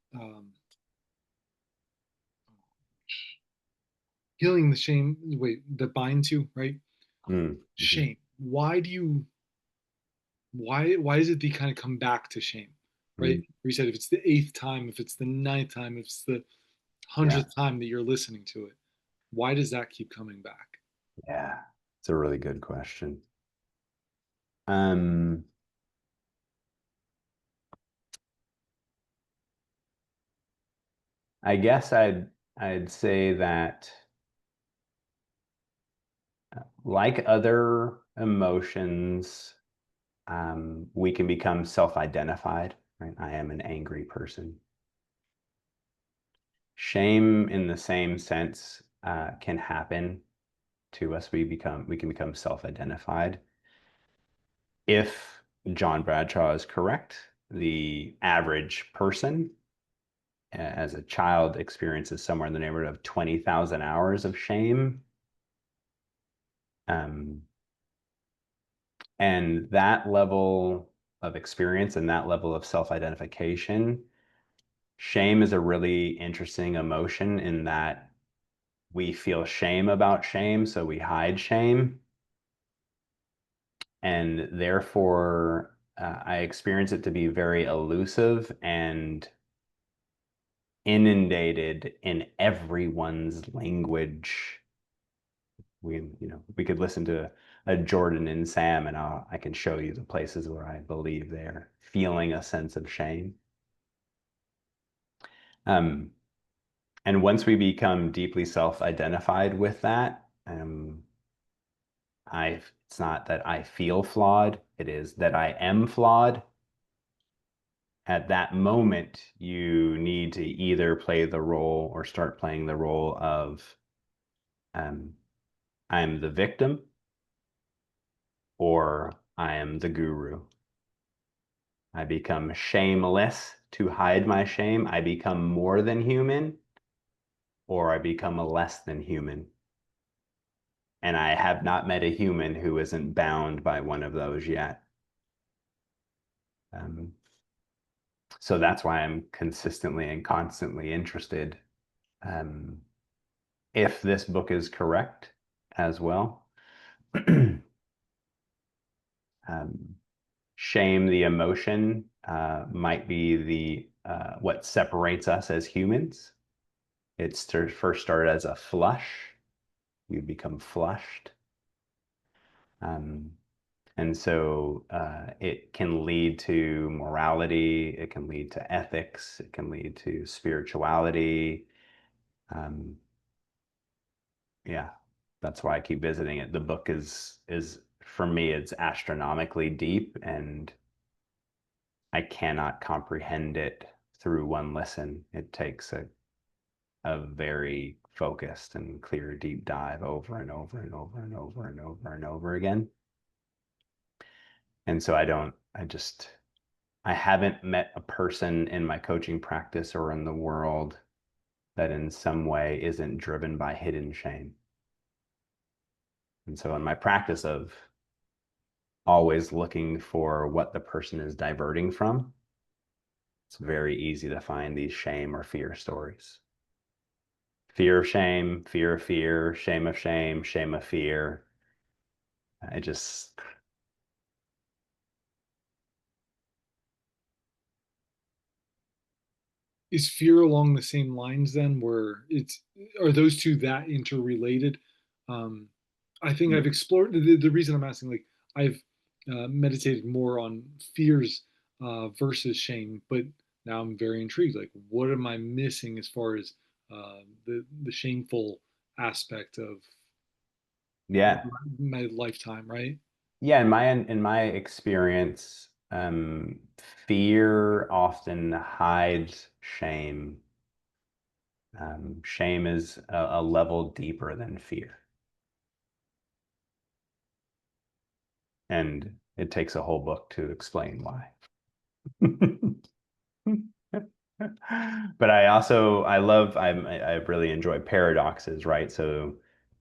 healing the shame. Wait, the bind to, right? Mm-hmm. Shame. Why do you? why is it that you kind of come back to shame, right? Mm, Where you said if it's the eighth time, if it's the ninth time, if it's the yeah, 100th time that you're listening to it, why does that keep coming back? yeah. It's a really good question. Um, I guess I'd say that like other emotions, we can become self-identified, right? I am an angry person. Shame, in the same sense, can happen to us. We can become self-identified. If John Bradshaw is correct, the average person as a child experiences somewhere in the neighborhood of 20,000 hours of shame. Um, and that level of experience and that level of self-identification, shame is a really interesting emotion in that we feel shame about shame, so we hide shame. And therefore, I experience it to be very elusive and inundated in everyone's language. We could listen to a Jordan and Sam, and I can show you the places where I believe they're feeling a sense of shame. Um, and once we become deeply self-identified with that, it's not that I feel flawed, it is that I am flawed. At that moment, you need to either play the role or start playing the role of um, I'm the victim or I am the guru. I become shameless to hide my shame. I become more than human or I become a less than human. And I have not met a human who isn't bound by one of those yet. Um, so that's why I'm consistently and constantly interested. Um, if this book is correct as well, shame, the emotion, might be the what separates us as humans. It's to first start as a flush. You become flushed. Um, and so it can lead to morality, it can lead to ethics, it can lead to spirituality. Um, yeah, that's why I keep visiting it. The book is for me, it's astronomically deep, and I cannot comprehend it through one listen. It takes a very focused and clear deep dive over and over and over and over and over and over again. And so I haven't met a person in my coaching practice or in the world that in some way isn't driven by hidden shame. And so in my practice of always looking for what the person is diverting from, it's very easy to find these shame or fear stories. Fear of shame, fear of fear, shame of fear. I just, Is fear along the same lines then, where it's are those two that interrelated? Um, I think I've explored the reason I'm asking, like I've meditated more on fears versus shame, but now I'm very intrigued. Like, what am I missing as far as the shameful aspect of yeah. my lifetime, right? Yeah, in my experience, fear often hides shame. Shame is a level deeper than fear, and it takes a whole book to explain why. But I really enjoy paradoxes, right? So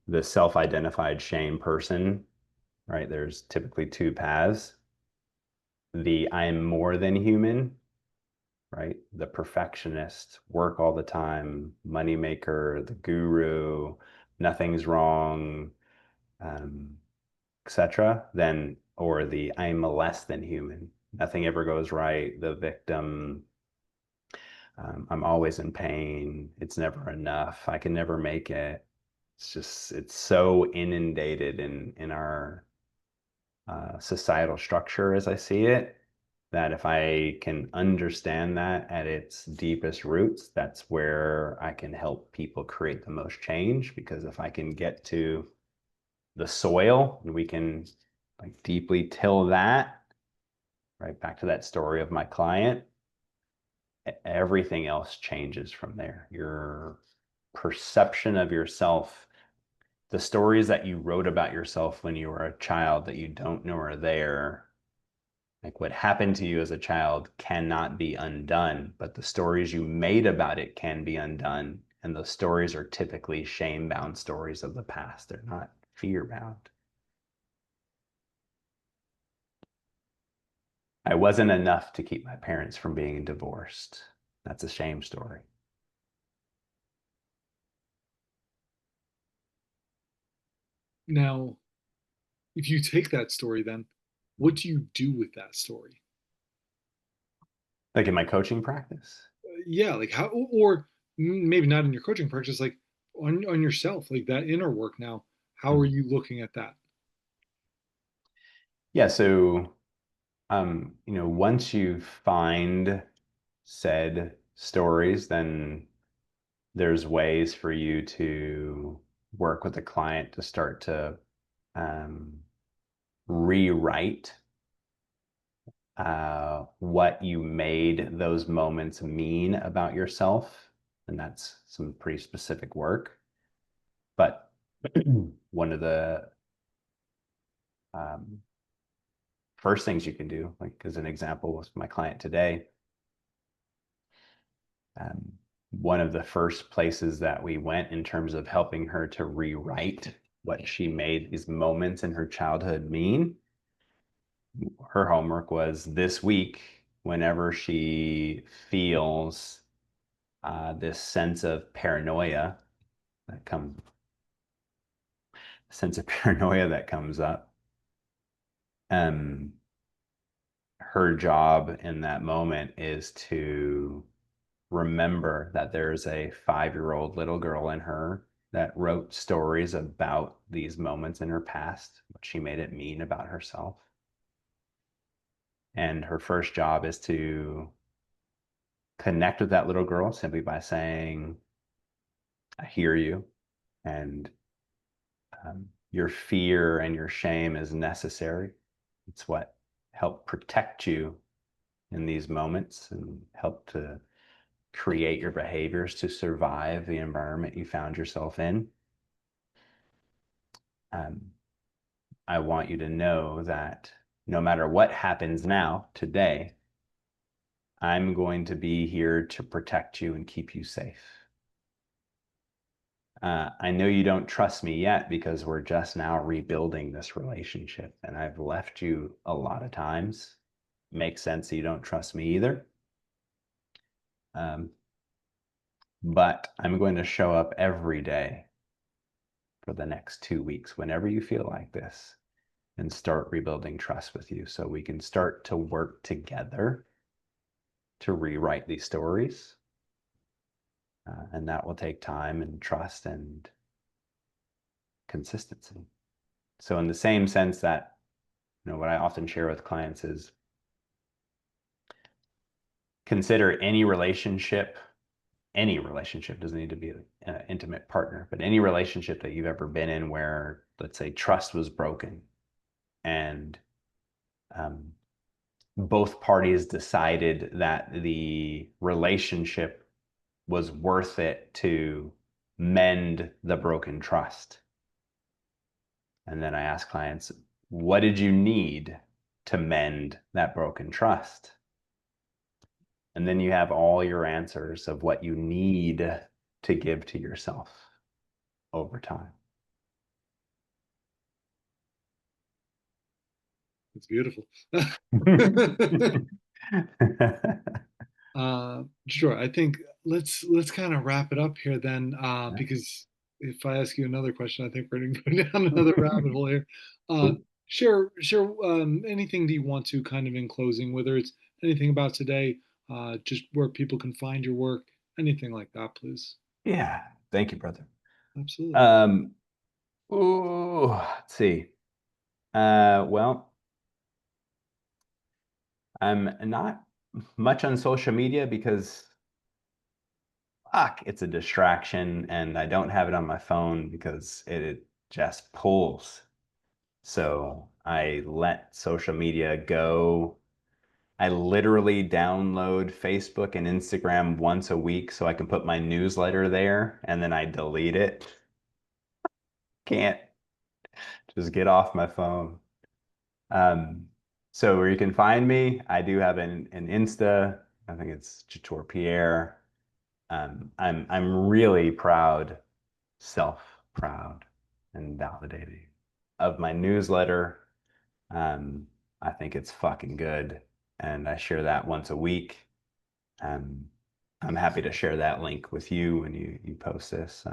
the self-identified shame person, right? There's typically two paths. The I'm more than human, right? The perfectionist, work all the time, moneymaker, the guru, nothing's wrong, um, etc. Then or the I'm a less than human. Nothing ever goes right. The victim, I'm always in pain. It's never enough. I can never make it. It's just, it's so inundated in our societal structure as I see it, that if I can understand that at its deepest roots, that's where I can help people create the most change. Because if I can get to the soil and we can like deeply till that, right back to that story of my client, everything else changes from there. Your perception of yourself, the stories that you wrote about yourself when you were a child that you don't know are there, like what happened to you as a child cannot be undone, but the stories you made about it can be undone. And those stories are typically shame-bound stories of the past. They're not fear-bound. I wasn't enough to keep my parents from being divorced. That's a shame story. Now, if you take that story, then what do you do with that story? Like in my coaching practice. Yeah, like how, or maybe not in your coaching practice, like on yourself, like that inner work. Now, how are Mhm. you looking at that? Yeah, so once you find said stories, then there's ways for you to work with the client to start to um, rewrite what you made those moments mean about yourself. And that's some pretty specific work. But one of the um, first things you can do, like as an example with my client today, um, one of the first places that we went in terms of helping her to rewrite what she made these moments in her childhood mean, her homework was this week, whenever she feels this sense of paranoia that comes, sense of paranoia that comes up, um, her job in that moment is to remember that there's a 5-year-old little girl in her that wrote stories about these moments in her past, what she made it mean about herself. And her first job is to connect with that little girl simply by saying, I hear you. And your fear and your shame is necessary. It's what helped protect you in these moments and help to create your behaviors to survive the environment you found yourself in. Um, I want you to know that no matter what happens now, today, I'm going to be here to protect you and keep you safe. I know you don't trust me yet because we're just now rebuilding this relationship and I've left you a lot of times. Makes sense you don't trust me either. Um, but I'm going to show up every day for the next 2 weeks, whenever you feel like this, and start rebuilding trust with you so we can start to work together to rewrite these stories. And that will take time and trust and consistency. So in the same sense that, what I often share with clients is consider any relationship doesn't need to be an intimate partner, but any relationship that you've ever been in where, let's say, trust was broken and um, both parties decided that the relationship was worth it to mend the broken trust. And then I ask clients, what did you need to mend that broken trust? And then you have all your answers of what you need to give to yourself over time. It's beautiful. Sure. I think let's kind of wrap it up here then, because if I ask you another question, I think we're going to go down another rabbit hole here. Uh, Share anything that you want to kind of in closing, whether it's anything about today, just where people can find your work, anything like that, please. Yeah. Thank you, brother. Absolutely. Um, let's see. Well, I'm not much on social media because fuck, it's a distraction and I don't have it on my phone because it just pulls. So I let social media go. I literally download Facebook and Instagram once a week so I can put my newsletter there and then I delete it. Can't just get off my phone. Um, so where you can find me, I do have an Insta. I think it's Jator Pierre. I'm really proud, self-proud and validating of my newsletter. Um, I think it's fucking good, and I share that once a week. Um, I'm happy to share that link with you when you post this.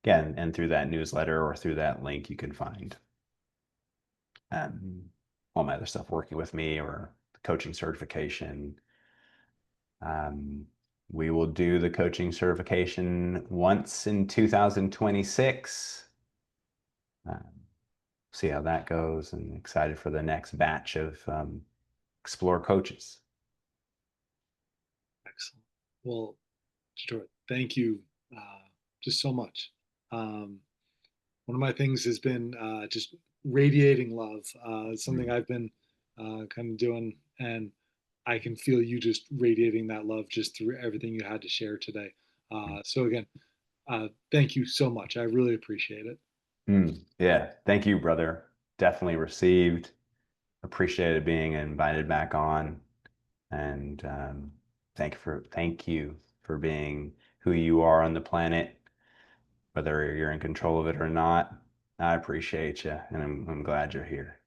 Yeah, and through that newsletter or through that link, you can find um, all my other stuff working with me or the coaching certification. Um, we will do the coaching certification once in 2026. See how that goes, and excited for the next batch of Explore coaches. Excellent. Well, Detroit, thank you just so much. Um, one of my things has been just radiating love. It's something Mm. I've been kind of doing, and I can feel you just radiating that love just through everything you had to share today. So again, thank you so much. I really appreciate it. Yeah, thank you, brother. Definitely received. Appreciated being invited back on, and thank you for being who you are on the planet, whether you're in control of it or not. I appreciate you, and I'm glad you're here.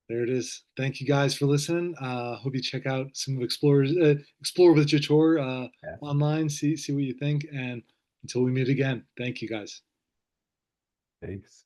There it is. Thank you guys for listening. Hope you check out some of Explore with Jator Yeah. online. See what you think. And until we meet again, thank you guys. Peace.